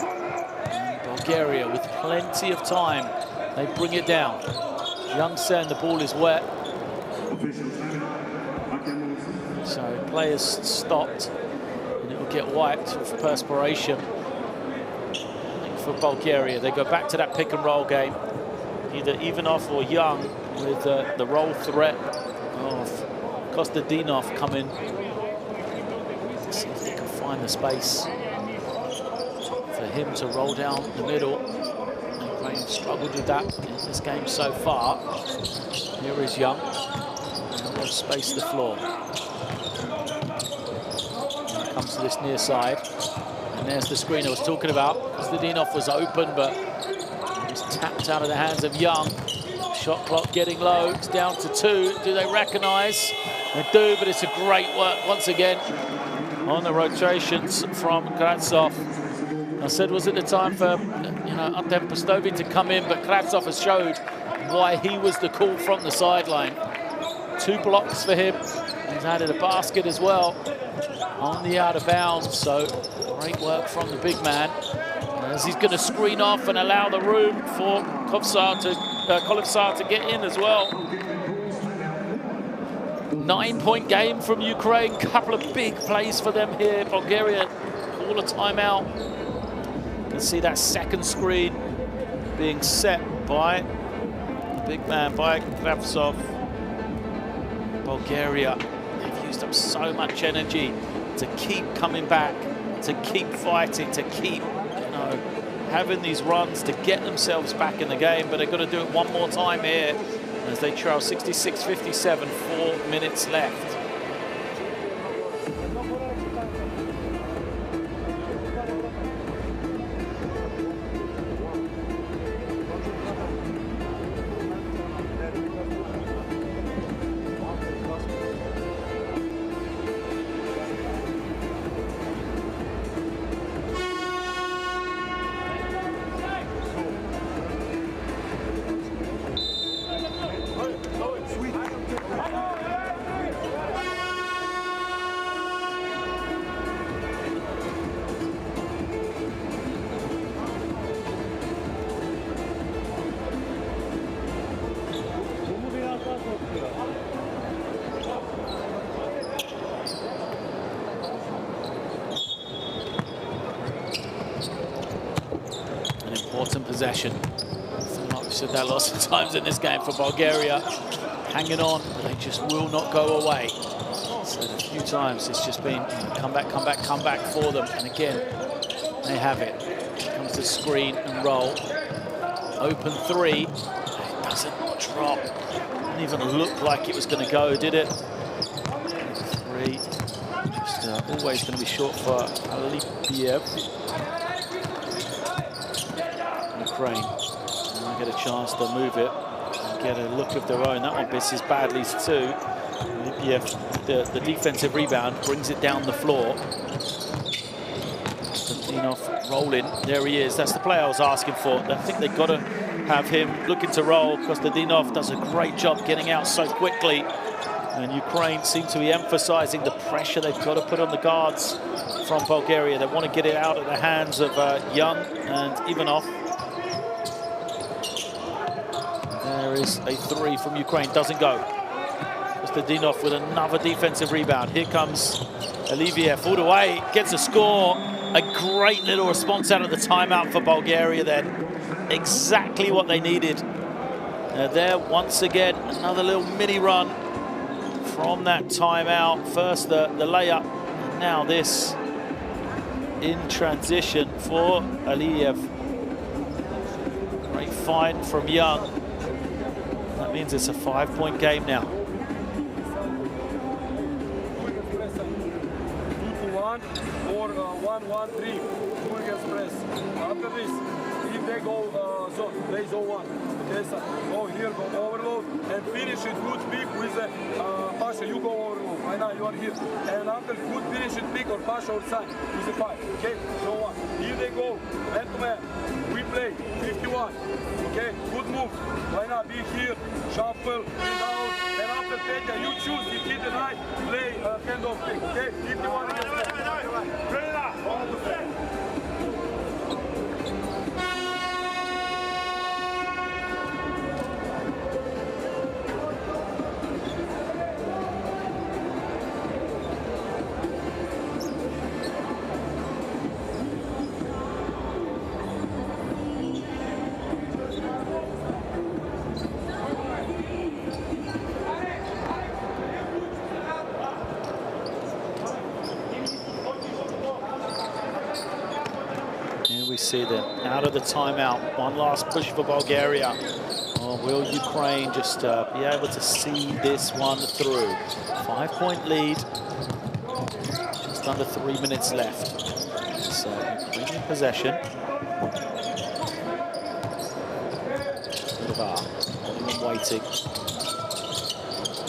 And Bulgaria with plenty of time. They bring it down. Young saying the ball is wet. So players stopped and it will get wiped with perspiration. I think for Bulgaria, they go back to that pick and roll game. Either Ivanov or Young with the roll threat of Kostadinov coming. Let's see if they can find the space for him to roll down the middle. Ukraine struggled with that in this game so far. Here is Young. They'll space the floor. And comes to this near side. And there's the screen I was talking about. Kostadinov was open, but it was tapped out of the hands of Young. Shot clock getting low. It's down to 2. Do they recognise? They do, but it's a great work once again on the rotations from Kravtsov. I said, was it the time for Artem Pustovi to come in, but Kravtsov has showed why he was the call from the sideline. 2 blocks for him. He's added a basket as well on the out of bounds. So great work from the big man. As he's going to screen off and allow the room for Kolivsar to get in as well. 9-point game from Ukraine. Couple of big plays for them here. Bulgaria call a timeout. You can see that second screen being set by the big man, by Kravtsov. Bulgaria, they've used up so much energy to keep coming back, to keep fighting, to keep having these runs to get themselves back in the game, but they've got to do it one more time here as they trail 66-57, 4 minutes left. Possession. I've said that lots of times in this game for Bulgaria. Hanging on, but they just will not go away. So a few times it's just been come back for them. And again, they have it. Here comes the screen and roll. Open 3. It doesn't drop. Didn't even look like it was going to go, did it? 3. Just always going to be short for Alipiev. Ukraine. And they get a chance to move it and get a look of their own. That one misses badly too. Lipiev, the defensive rebound, brings it down the floor. Konstantinov rolling. There he is. That's the play I was asking for. I think they've got to have him looking to roll. Konstantinov does a great job getting out so quickly. And Ukraine seem to be emphasizing the pressure they've got to put on the guards from Bulgaria. They want to get it out of the hands of Young and Ivanov. There is a 3 from Ukraine, doesn't go. Kostadinov with another defensive rebound. Here comes Aliviev all the way, gets a score. A great little response out of the timeout for Bulgaria then. Exactly what they needed. There once again, another little mini run from that timeout. First the layup, now this in transition for Aliyev. Great find from Young. That means it's a 5-point game now. 2-1 or 1-1-3. Two against press. After this, if they go zone, play zone 1. Okay, so go here, go overload, and finish it good pick with Pasha. You go overload. Right now you are here. And after good finish it pick or Pasha or San with the 5. Okay, zone 1. Here they go, man to man. We play 51. Okay, good move. Right now be here, shuffle, down, and after Petya, you choose if he deny, play handoff pick. Okay, 51 against that. Ready now, all the way. See them out of the timeout. One last push for Bulgaria. Or will Ukraine just be able to see this one through? 5-point lead. Just under 3 minutes left. So Ukrainian possession. Waiting.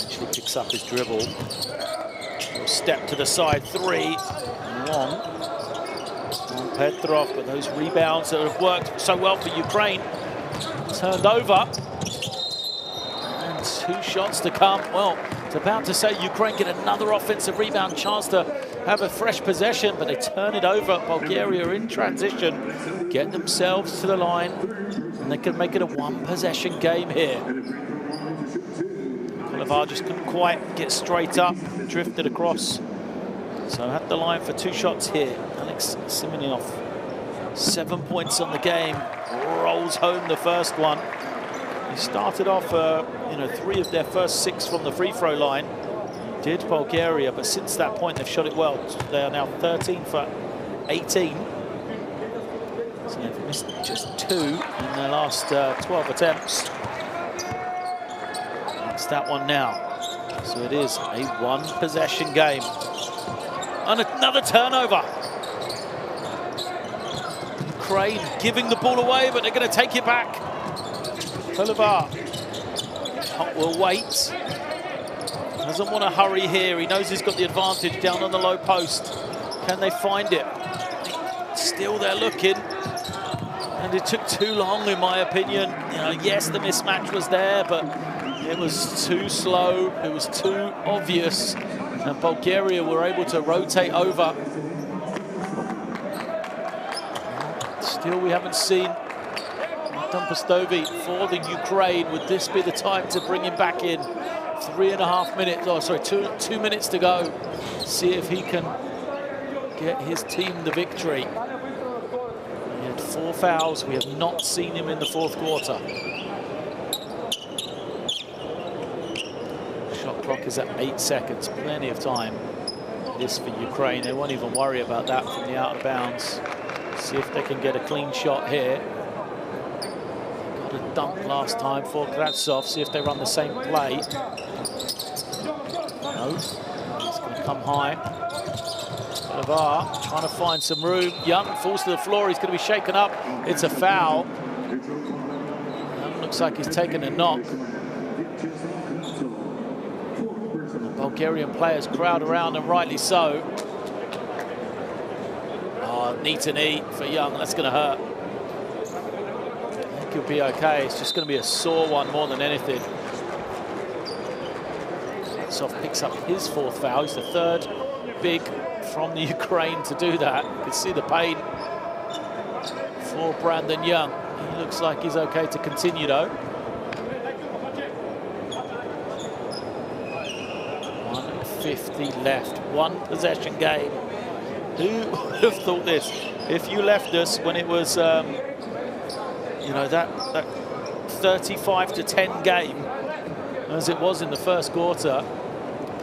Actually picks up his dribble. Step to the side, 3. Long. Petrov, but those rebounds that have worked so well for Ukraine turned over. And 2 shots to come. Well, it's about to say Ukraine get another offensive rebound chance to have a fresh possession, but they turn it over. Bulgaria in transition, get themselves to the line, and they can make it a 1-possession game here. Kolevar just couldn't quite get straight up, drifted across. So at the line for 2 shots here. Alex Simonov, 7 points on the game, rolls home the first one. He started off, 3 of their first 6 from the free throw line. Did Bulgaria, but since that point they've shot it well. They are now 13 for 18. So they've missed just 2 in their last 12 attempts. That's that one now. So it is a 1-possession game. And another turnover. Ukraine giving the ball away, but they're going to take it back. Kolevar will wait. Doesn't want to hurry here. He knows he's got the advantage down on the low post. Can they find it? Still they're looking. And it took too long, in my opinion. Yes, the mismatch was there, but it was too slow. It was too obvious. And Bulgaria were able to rotate over. Still, we haven't seen Dumpostovi for the Ukraine. Would this be the time to bring him back in? 3.5 minutes, oh sorry, 2 minutes to go. See if he can get his team the victory. He had 4 fouls. We have not seen him in the 4th quarter. Clock is at 8 seconds, plenty of time. This for Ukraine, they won't even worry about that from the out of bounds. See if they can get a clean shot here. Got a dunk last time for Kratsov. See if they run the same play. No, it's going to come high. Kolevar trying to find some room. Young falls to the floor. He's going to be shaken up. It's a foul. Young looks like he's taken a knock. Bulgarian players crowd around, and rightly so. Oh, knee to knee for Young. That's going to hurt. I think he'll be okay. It's just going to be a sore one more than anything. Soft picks up his 4th foul. He's the 3rd big from the Ukraine to do that. You can see the pain for Brandon Young. He looks like he's okay to continue though. 1:50 left, 1-possession game. Who would have thought this? If you left us when it was, that 35-10 game, as it was in the 1st quarter,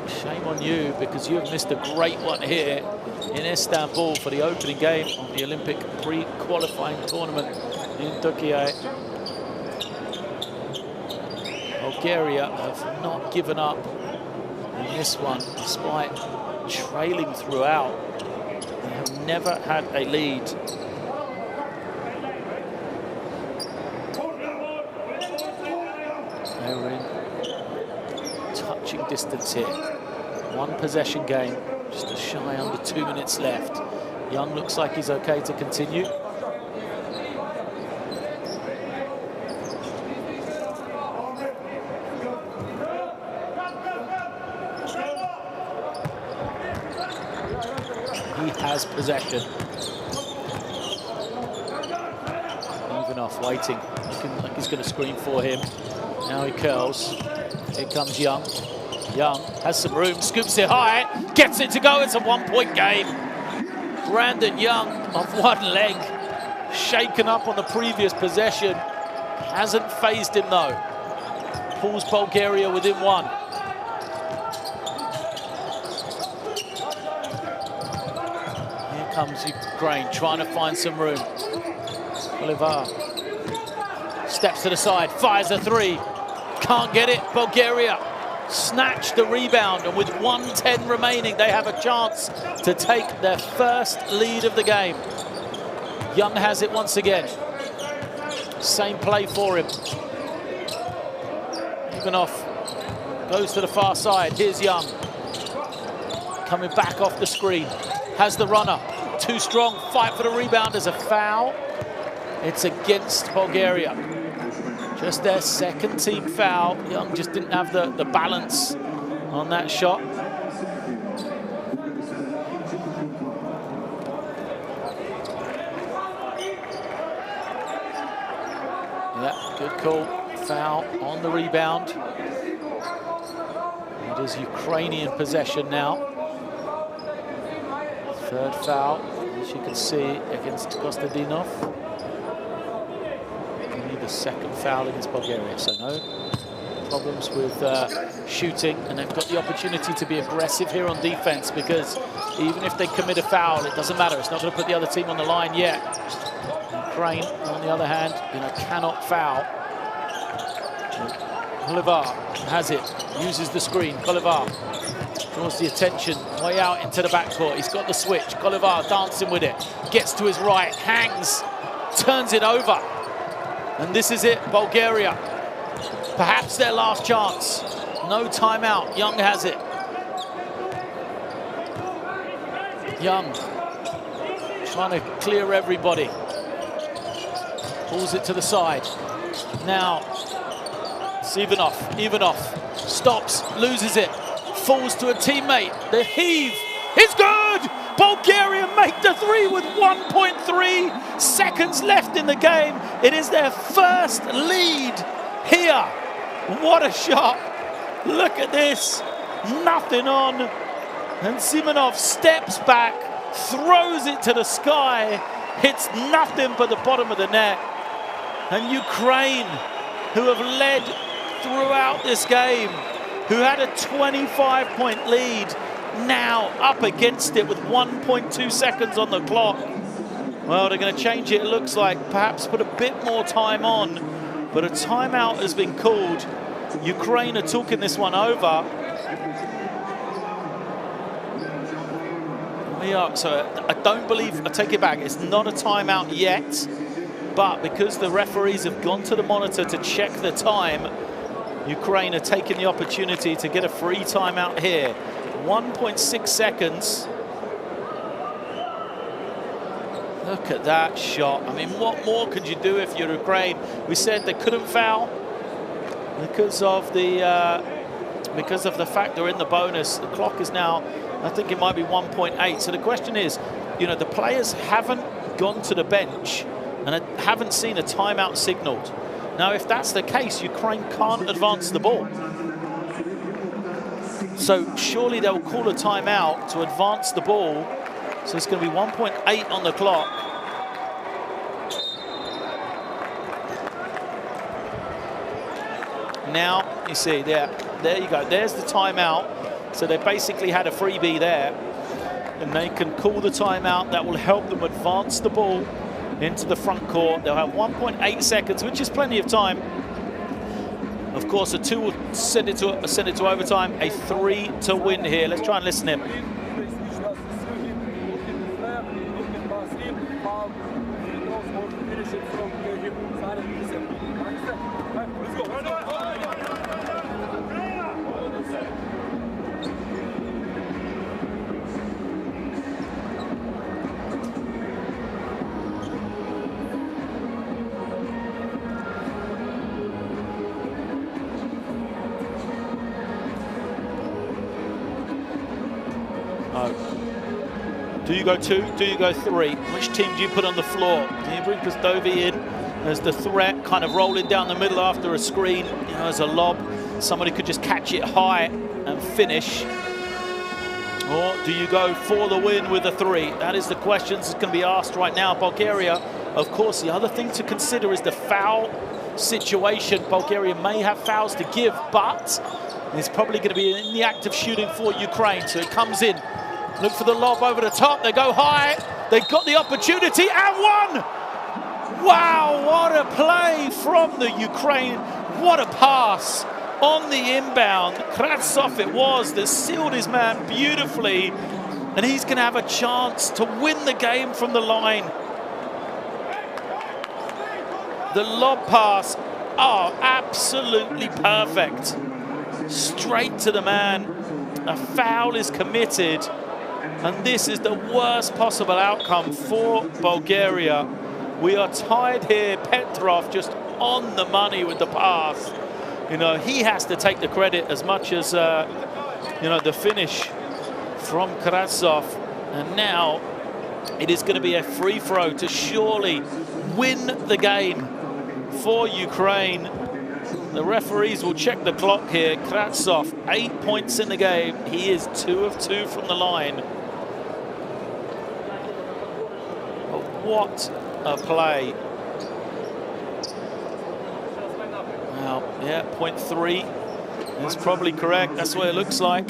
Shame on you, because you have missed a great one here in Istanbul for the opening game of the Olympic pre-qualifying tournament in Türkiye. Bulgaria have not given up in this one, despite trailing throughout. They have never had a lead. They were in touching distance here. One possession game, just a shy under 2 minutes left. Young looks like he's okay to continue. He has possession. Even off, waiting. Looking like he's going to screen for him. Now he curls. Here comes Young. Young has some room, scoops it high, gets it to go. It's a one-point game. Brandon Young off one leg, shaken up on the previous possession. Hasn't phased him though. Pulls Bulgaria within one. Here comes Ukraine, trying to find some room. Oliver steps to the side, fires a three. Can't get it. Bulgaria snatched the rebound, and with 1:10 remaining, they have a chance to take their first lead of the game. Young has it once again. Same play for him. Ivanov goes to the far side. Here's Young. Coming back off the screen. Has the runner. Too strong. Fight for the rebound. There's a foul. It's against Bulgaria. Just their second team foul. Young just didn't have the balance on that shot. Yeah, good call. Foul on the rebound. It is Ukrainian possession now. Third foul, as you can see, against Kostadinov. The second foul against Bulgaria, so no problems with shooting, and they've got the opportunity to be aggressive here on defense, because even if they commit a foul, it doesn't matter. It's not going to put the other team on the line yet. Ukraine, on the other hand, cannot foul. Oliver has it, uses the screen. Oliver draws the attention way out into the backcourt. He's got the switch. Oliver dancing with it, gets to his right, hangs, turns it over. And this is it, Bulgaria. Perhaps their last chance. No timeout. Young has it. Young trying to clear everybody. Pulls it to the side. Now, Ivanov. Ivanov stops, loses it, falls to a teammate. The heave is good! Bulgaria make the three with 1.3 seconds left in the game. It is their first lead here. What a shot. Look at this. Nothing on. And Simonov steps back, throws it to the sky, hits nothing but the bottom of the net. And Ukraine, who have led throughout this game, who had a 25-point lead, now up against it with 1.2 seconds on the clock. Well, they're going to change it, it looks like, perhaps put a bit more time on, but a timeout has been called. Ukraine are talking this one over. So I don't believe, I take it back, it's not a timeout yet, but because the referees have gone to the monitor to check the time, Ukraine are taking the opportunity to get a free timeout here. 1.6 seconds. Look at that shot. I mean, what more could you do if you're Ukraine? We said they couldn't foul because of the fact they're in the bonus. The clock is now, I think it might be 1.8. So the question is, you know, the players haven't gone to the bench and haven't seen a timeout signaled. Now, if that's the case, Ukraine can't advance the ball. So surely they'll call a timeout to advance the ball. So it's going to be 1.8 on the clock. Now, you see, there you go. There's the timeout So they basically had a freebie there, and they can call the timeout. That will help them advance the ball into the front court. They'll have 1.8 seconds, which is plenty of time. Of course, a 2 will send it to overtime, a 3 to win here. Let's try and listen in. Do you go 2? Do you go 3? Which team do you put on the floor? Do you bring Pistovi in as the threat, kind of rolling down the middle after a screen, you know, as a lob? Somebody could just catch it high and finish. Or do you go for the win with a 3? That is the question that's going to be asked right now. Bulgaria, of course, the other thing to consider is the foul situation. Bulgaria may have fouls to give, but it's probably going to be in the act of shooting for Ukraine. So it comes in. Look for the lob over the top. They go high. They got the opportunity and won. Wow, what a play from the Ukraine. What a pass on the inbound. Kratsov it was that sealed his man beautifully. And he's going to have a chance to win the game from the line. The lob pass, absolutely perfect. Straight to the man. A foul is committed. And this is the worst possible outcome for Bulgaria. We are tied here. Petrov just on the money with the pass. You know, he has to take the credit as much as, you know, the finish from Kratsov. And now it is going to be a free throw to surely win the game for Ukraine. The referees will check the clock here. Kratsov, 8 points in the game. He is 2 of 2 from the line. What a play. Well, yeah, 0.3 is probably correct. That's what it looks like.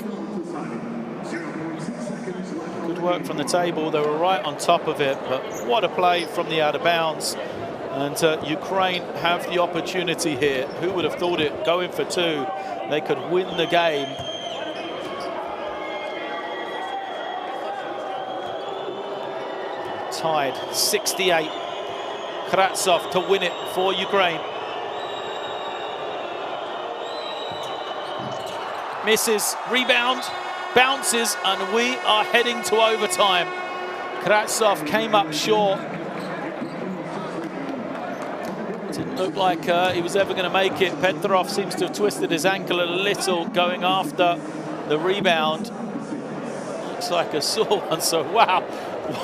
Good work from the table. They were right on top of it, but what a play from the out of bounds. And Ukraine have the opportunity here. Who would have thought it? Going for 2. They could win the game. Tied 68. Kratsov to win it for Ukraine. Misses, rebound, bounces, and we are heading to overtime. Kratsov came up short. Didn't look like he was ever going to make it. Petrov seems to have twisted his ankle a little going after the rebound. Looks like a sore one, so wow.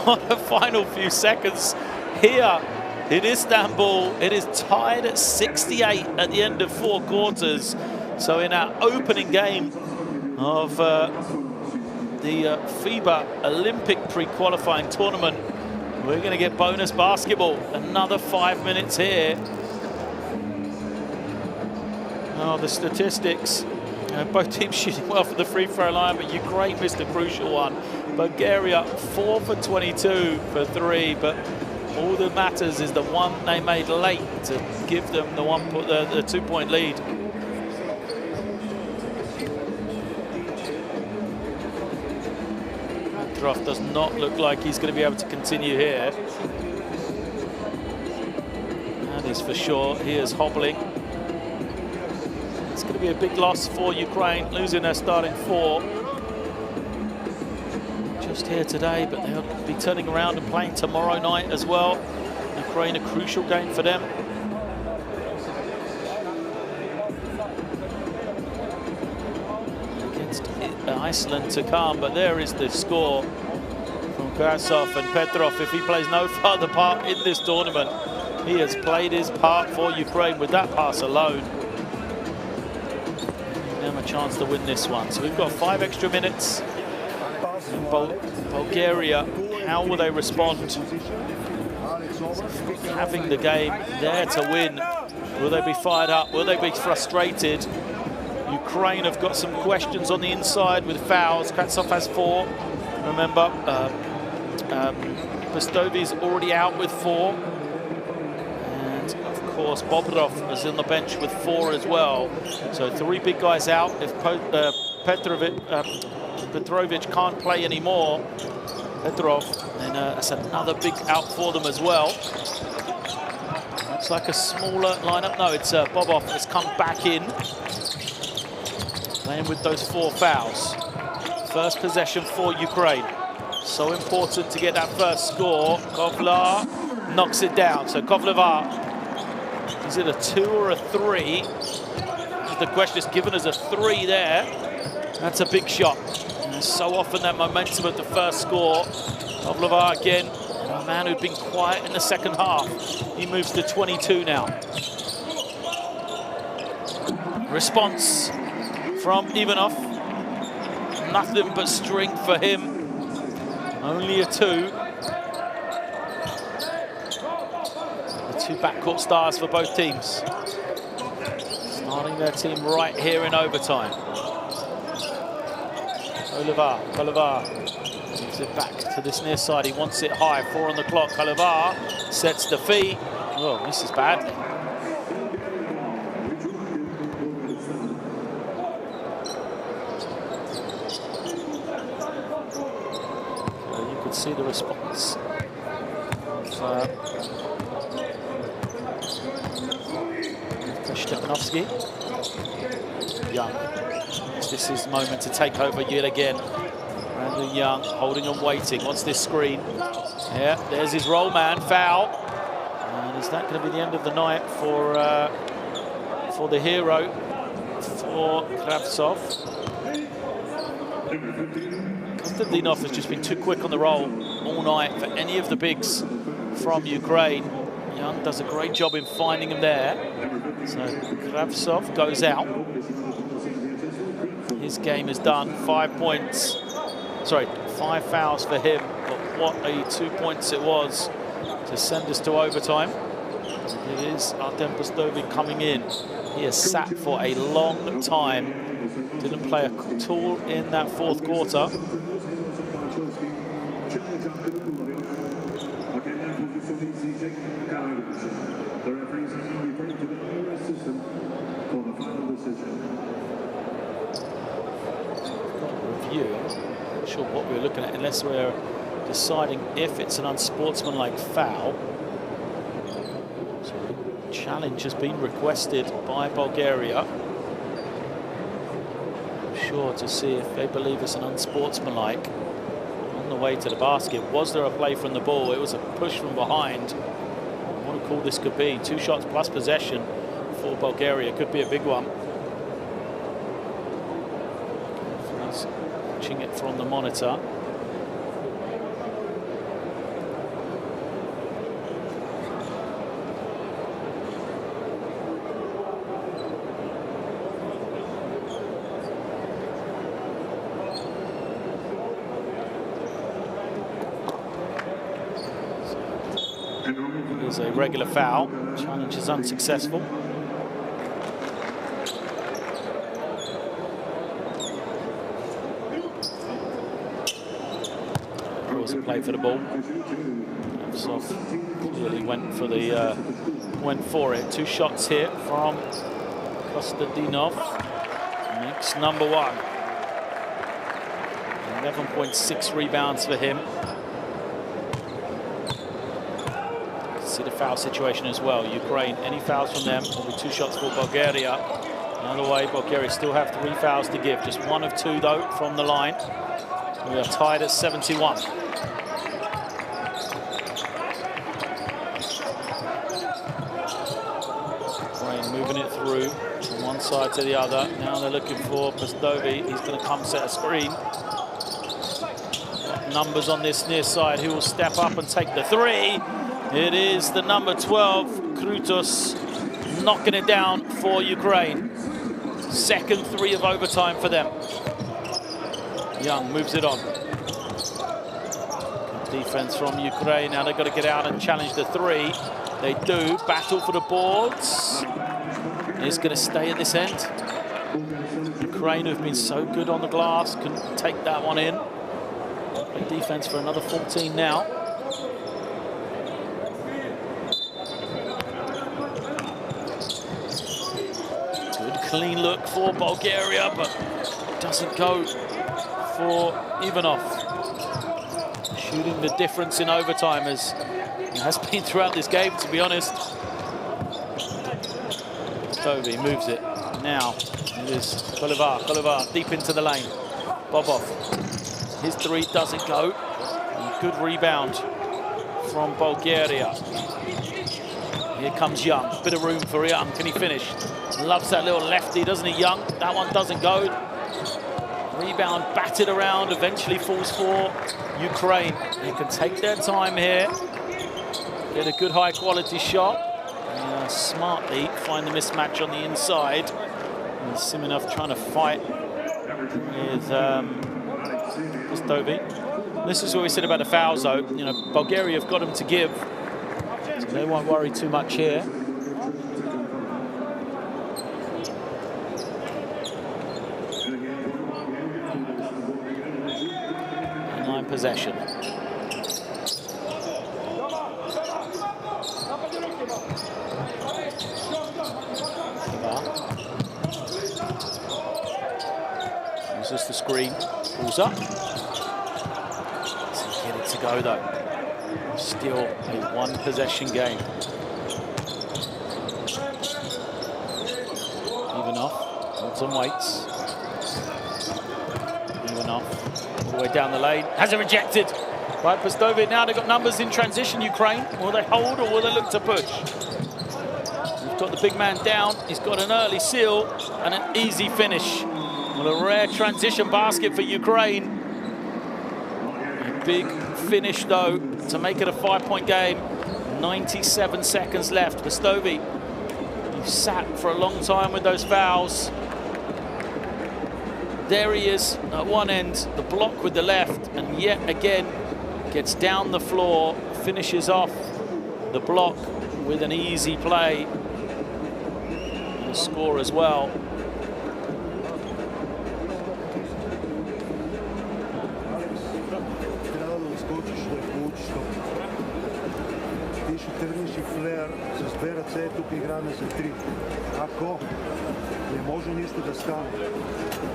What a final few seconds here in Istanbul. It is tied at 68 at the end of 4 quarters. So in our opening game of the FIBA Olympic pre-qualifying tournament, we're going to get bonus basketball. Another 5 minutes here. Oh, the statistics. Both teams shooting well for the free throw line, but Ukraine missed a crucial one. Bulgaria 4 for 22 for 3, but all that matters is the one they made late to give them the 2-point lead. Petrov does not look like he's going to be able to continue here. That is for sure. He is hobbling. It's going to be a big loss for Ukraine, losing their starting 4. Just here today, but they'll be turning around and playing tomorrow night as well. Ukraine, a crucial game for them. Against Iceland to come, but there is the score from Kratsov, and Petrov, if he plays no further part in this tournament, he has played his part for Ukraine with that pass alone. Give them a chance to win this one. So we've got 5 extra minutes. Bulgaria, how will they respond? Having the game there to win. Will they be fired up? Will they be frustrated? Ukraine have got some questions on the inside with fouls. Kratsov has 4. Remember, Pastovi's already out with 4. And of course, Bobrov is on the bench with 4 as well. So 3 big guys out. If Petrovic can't play anymore, Petrov, then that's another big out for them as well. Looks like a smaller lineup. No, it's Bobov has come back in, playing with those 4 fouls. First possession for Ukraine. So important to get that first score. Kovlar knocks it down. So Kovlar, is it a 2 or a 3? The question is, given as a 3 there, that's a big shot. And so often that momentum of the first score. Kovlar again, a man who'd been quiet in the second half. He moves to 22 now. Response from Ivanov. Nothing but strength for him. Only a 2. The 2 backcourt stars for both teams. Starting their team right here in overtime. Kolivar moves it back to this near side. He wants it high. 4 on the clock. Kolivar sets the feet. Oh, misses badly. You could see the response of Stepanovsky. Young. This is the moment to take over yet again. Brandon Young holding and waiting. What's this screen? Yeah, there's his roll man. Foul. And is that going to be the end of the night for the hero, for Kravtsov? Konstantinov has just been too quick on the roll all night for any of the bigs from Ukraine. Young does a great job in finding him there. So Kravtsov goes out. His game is done. 5 points. Sorry, 5 fouls for him. But what a 2 points it was to send us to overtime. It is Artem Pastovic coming in. He has sat for a long time. Didn't play at all in that 4th quarter. The referees are now referring to the error system for the final decision. Review. Not sure what we're looking at unless we're deciding if it's an unsportsmanlike foul. So the challenge has been requested by Bulgaria. I'm sure to see if they believe it's an unsportsmanlike. On the way to the basket, was there a play from the ball? It was a push from behind. What a call this could be. 2 shots plus possession for Bulgaria. Could be a big one. He's watching it from the monitor. It is a regular foul. Challenge is unsuccessful. Draws a play for the ball. Kravtsov clearly went for it. 2 shots here from Konstantinov. Makes number 1. 11.6 rebounds for him. See the foul situation as well. Ukraine, any fouls from them will be 2 shots for Bulgaria. Another way, Bulgaria still have 3 fouls to give. Just 1 of 2 though from the line. We are tied at 71. Ukraine moving it through from one side to the other. Now they're looking for Pastovi. He's going to come set a screen. Numbers on this near side. Who will step up and take the 3? It is the number 12, Krutos, knocking it down for Ukraine. 2nd 3 of overtime for them. Young moves it on. Good defense from Ukraine. Now they've got to get out and challenge the 3. They do. Battle for the boards. Is going to stay at this end. Ukraine, who've been so good on the glass, couldn't take that one in. Play defense for another 14 now. Good clean look for Bulgaria, but doesn't go for Ivanov. Shooting the difference in overtime, as it has been throughout this game, to be honest. Stovey moves it. Now it is Kolivar deep into the lane. Bobov. His three doesn't go. And good rebound from Bulgaria. Here comes Young. Bit of room for Young. Can he finish? Loves that little lefty, doesn't he, Young? That one doesn't go. Rebound batted around, eventually falls for Ukraine. They can take their time here. Get a good high quality shot. And, smartly find the mismatch on the inside. And Simonov trying to fight with Stovey. This is what we said about the fouls, though. You know, Bulgaria have got them to give, so they won't worry too much here. And possession. Uses the screen, pulls up. Doesn't get it to go though. Still a one possession game. Ivanov holds and waits. Ivanov all the way down the lane, has it rejected by Pastovic. Now they've got numbers in transition, Ukraine. Will they hold or will they look to push? We've got the big man down, he's got an early seal and an easy finish. Well, a rare transition basket for Ukraine. A big finish, though, to make it a 5-point game. 97 seconds left. Pastovic, he sat for a long time with those fouls. There he is at one end, the block with the left, and yet again gets down the floor, finishes off the block with an easy play. And a score as well. С две ръце тук играме за три. Ако не може нищо да стане,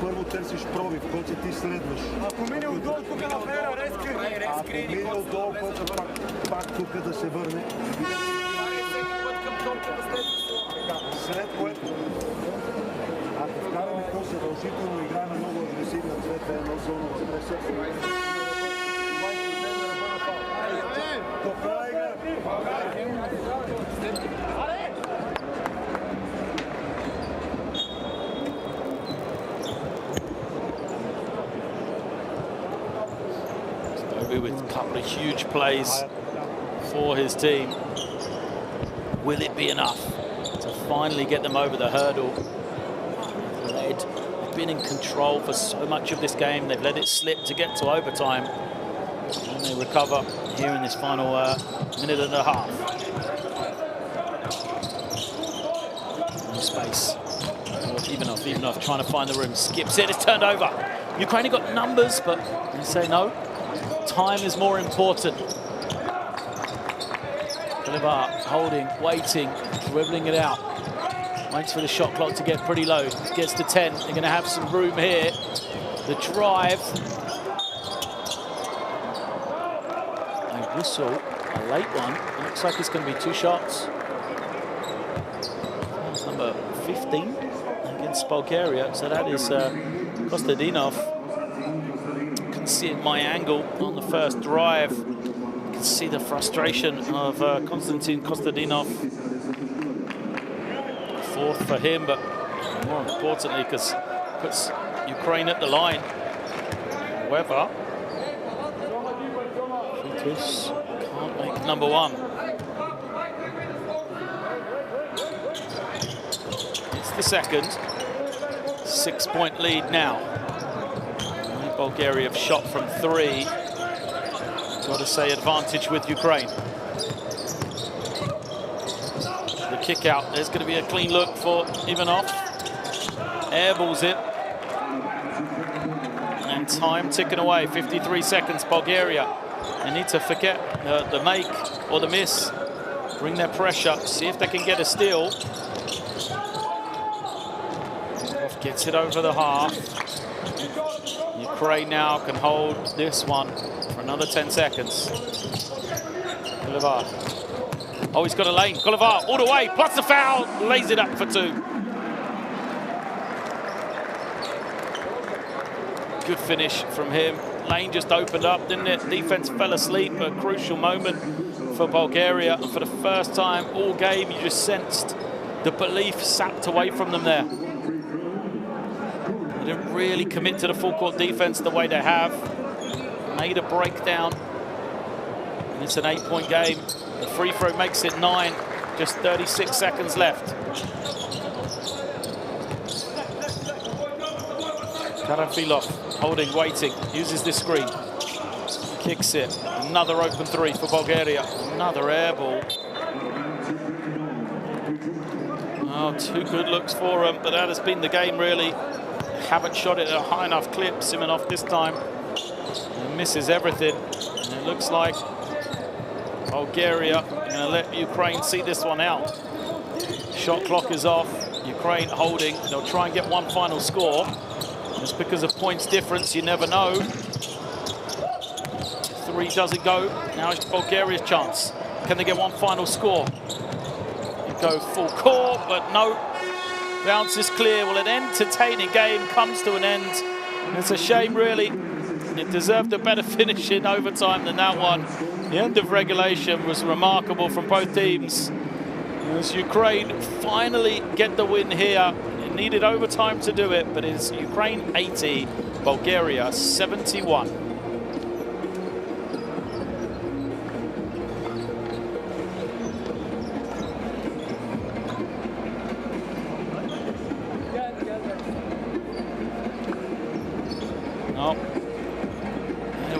първо търсиш пробив, който ти следваш. Ако мине отдолу тук на фера, резкри. Ако мине отдолу, който пак тук да се върне. След което, ако вкараме по-съдължително, играем много агресивна цвета, едно зона от преса. With a couple of huge plays for his team. Will it be enough to finally get them over the hurdle? They've been in control for so much of this game. They've let it slip to get to overtime. And they recover here in this final minute and a half. No space. Ivanov trying to find the room. Skips it, it's turned over. Ukraine have got numbers, but they say no. Time is more important. Kolivar holding, waiting, dribbling it out. Waits for the shot clock to get pretty low. Gets to 10. They're going to have some room here. The drive. A whistle, a late one. It looks like it's going to be two shots. That's number 15 against Bulgaria. So that is Kostadinov. See at my angle on the first drive. You can see the frustration of Konstantin Kostadinov. Fourth for him, but more importantly, because puts Ukraine at the line. However, Vitus can't make number one. It's the second. 6-point lead now. Bulgaria have shot from three. Got to say advantage with Ukraine. The kick out, there's going to be a clean look for Ivanov. airballs it. And time ticking away, 53 seconds, Bulgaria. They need to forget the make or the miss. Bring their pressure, see if they can get a steal. Gets it over the half. Ukraine now can hold this one for another 10 seconds. Kolevar. Oh, he's got a lane. Kolevar all the way, plus the foul. Lays it up for 2. Good finish from him. Lane just opened up, didn't it? Defense fell asleep. A crucial moment for Bulgaria. And for the first time all game, you just sensed the belief sapped away from them there. They didn't really commit to the full court defense the way they have. Made a breakdown. And it's an 8-point game. The free throw makes it 9. Just 36 seconds left. Karafilov holding, waiting, uses this screen. Kicks it. Another open 3 for Bulgaria. Another air ball. Oh, 2 good looks for them, but that has been the game really. Haven't shot it at a high enough clip. Simonov this time misses everything. And it looks like Bulgaria are going to let Ukraine see this one out. Shot clock is off. Ukraine holding. They'll try and get one final score. Just because of points difference, you never know. 3 doesn't go. Now it's Bulgaria's chance. Can they get one final score? You go full court, but no. Bounce is clear. Well, an entertaining game comes to an end. And it's a shame, really. It deserved a better finish in overtime than that one. The end of regulation was remarkable from both teams. As Ukraine finally get the win here. It needed overtime to do it, but it's Ukraine 80, Bulgaria 71.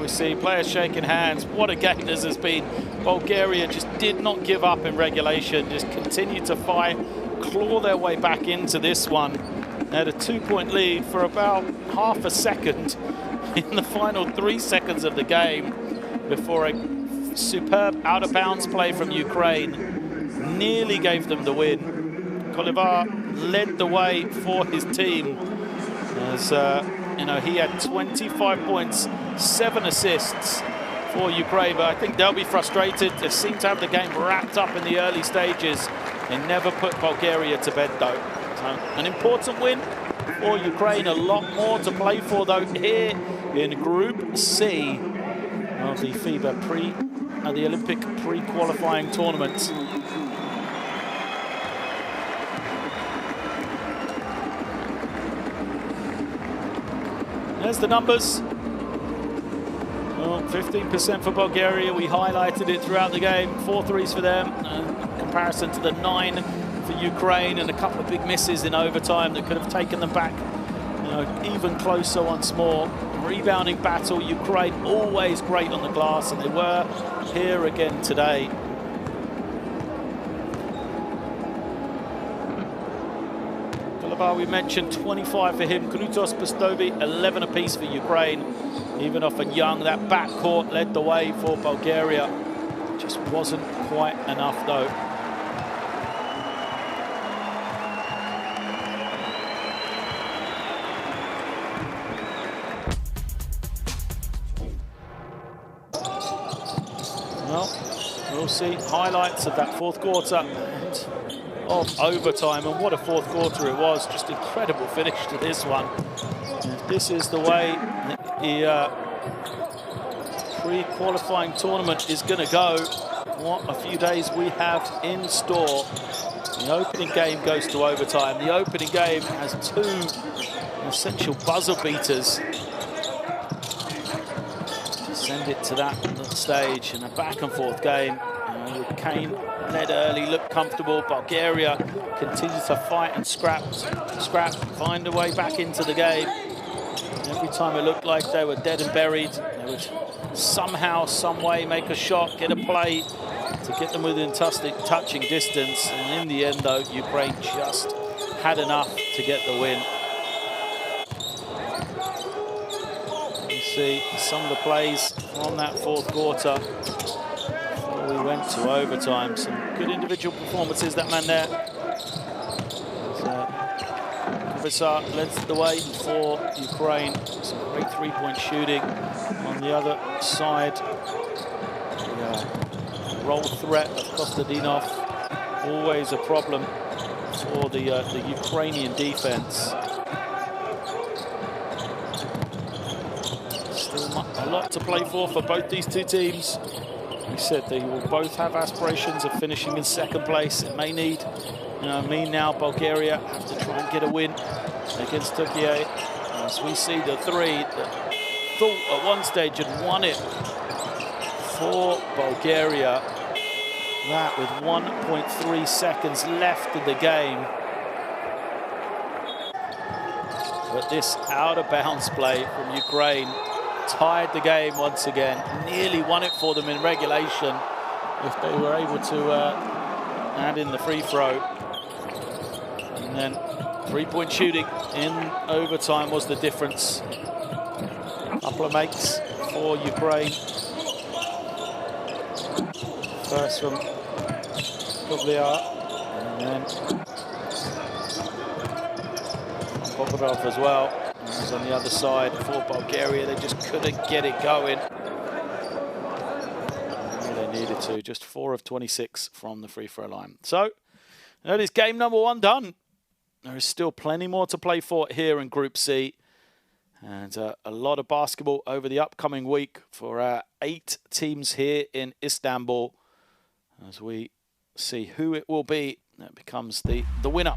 See players shaking hands. What a game this has been. Bulgaria just did not give up in regulation, just continued to fight, claw their way back into this one. They had a 2-point lead for about half a second in the final 3 seconds of the game before a superb out-of-bounds play from Ukraine nearly gave them the win. Kolevar led the way for his team as you know, he had 25 points, 7 assists for Ukraine, but I think they'll be frustrated. They seem to have the game wrapped up in the early stages. They never put Bulgaria to bed, though. So, an important win for Ukraine. A lot more to play for, though, here in Group C of the FIBA the Olympic pre-qualifying tournament. There's the numbers. Well, 15% for Bulgaria. We highlighted it throughout the game. 4 threes for them. In comparison to the 9 for Ukraine, and a couple of big misses in overtime that could have taken them back, you know, even closer once more. Rebounding battle. Ukraine always great on the glass, and they were here again today. We mentioned 25 for him. Knutos, Pastovi, 11 apiece for Ukraine. Even off and Young, that backcourt led the way for Bulgaria. Just wasn't quite enough, though. Well, we'll see highlights of that 4th quarter of overtime, and what a 4th quarter it was. Just incredible finish to this one. If this is the way the pre-qualifying tournament is going to go, what a few days we have in store. The opening game goes to overtime. The opening game has 2 essential buzzer beaters to send it to that stage, in a back and forth game. With Kane led early, looked comfortable. Bulgaria continues to fight and scrap, find a way back into the game. Every time it looked like they were dead and buried, they would somehow, some way make a shot, get a play to get them within touching distance. And in the end, though, Ukraine just had enough to get the win. See some of the plays from that fourth quarter before we went to overtime. Some good individual performances, that man there. Kovacar led the way for Ukraine. Some great three-point shooting on the other side. The roll threat of Kostadinov, always a problem for the Ukrainian defense. Still a lot to play for both these two teams. We said they will both have aspirations of finishing in second place. It may need, mean now Bulgaria have to try and get a win against Türkiye. As we see the three that thought at one stage had won it for Bulgaria. That with 1.3 seconds left in the game. But this out-of-bounds play from Ukraine tied the game once again. Nearly won it for them in regulation if they were able to add in the free throw. And then three-point shooting in overtime was the difference. Couple of makes for Ukraine. First from Kovacar, and then Popadov as well. And was on the other side for Bulgaria. They just couldn't get it going. They needed to. Just 4 of 26 from the free throw line. So that is game number 1 done. There is still plenty more to play for here in Group C. And a lot of basketball over the upcoming week for 8 teams here in Istanbul, as we see who it will be that becomes the winner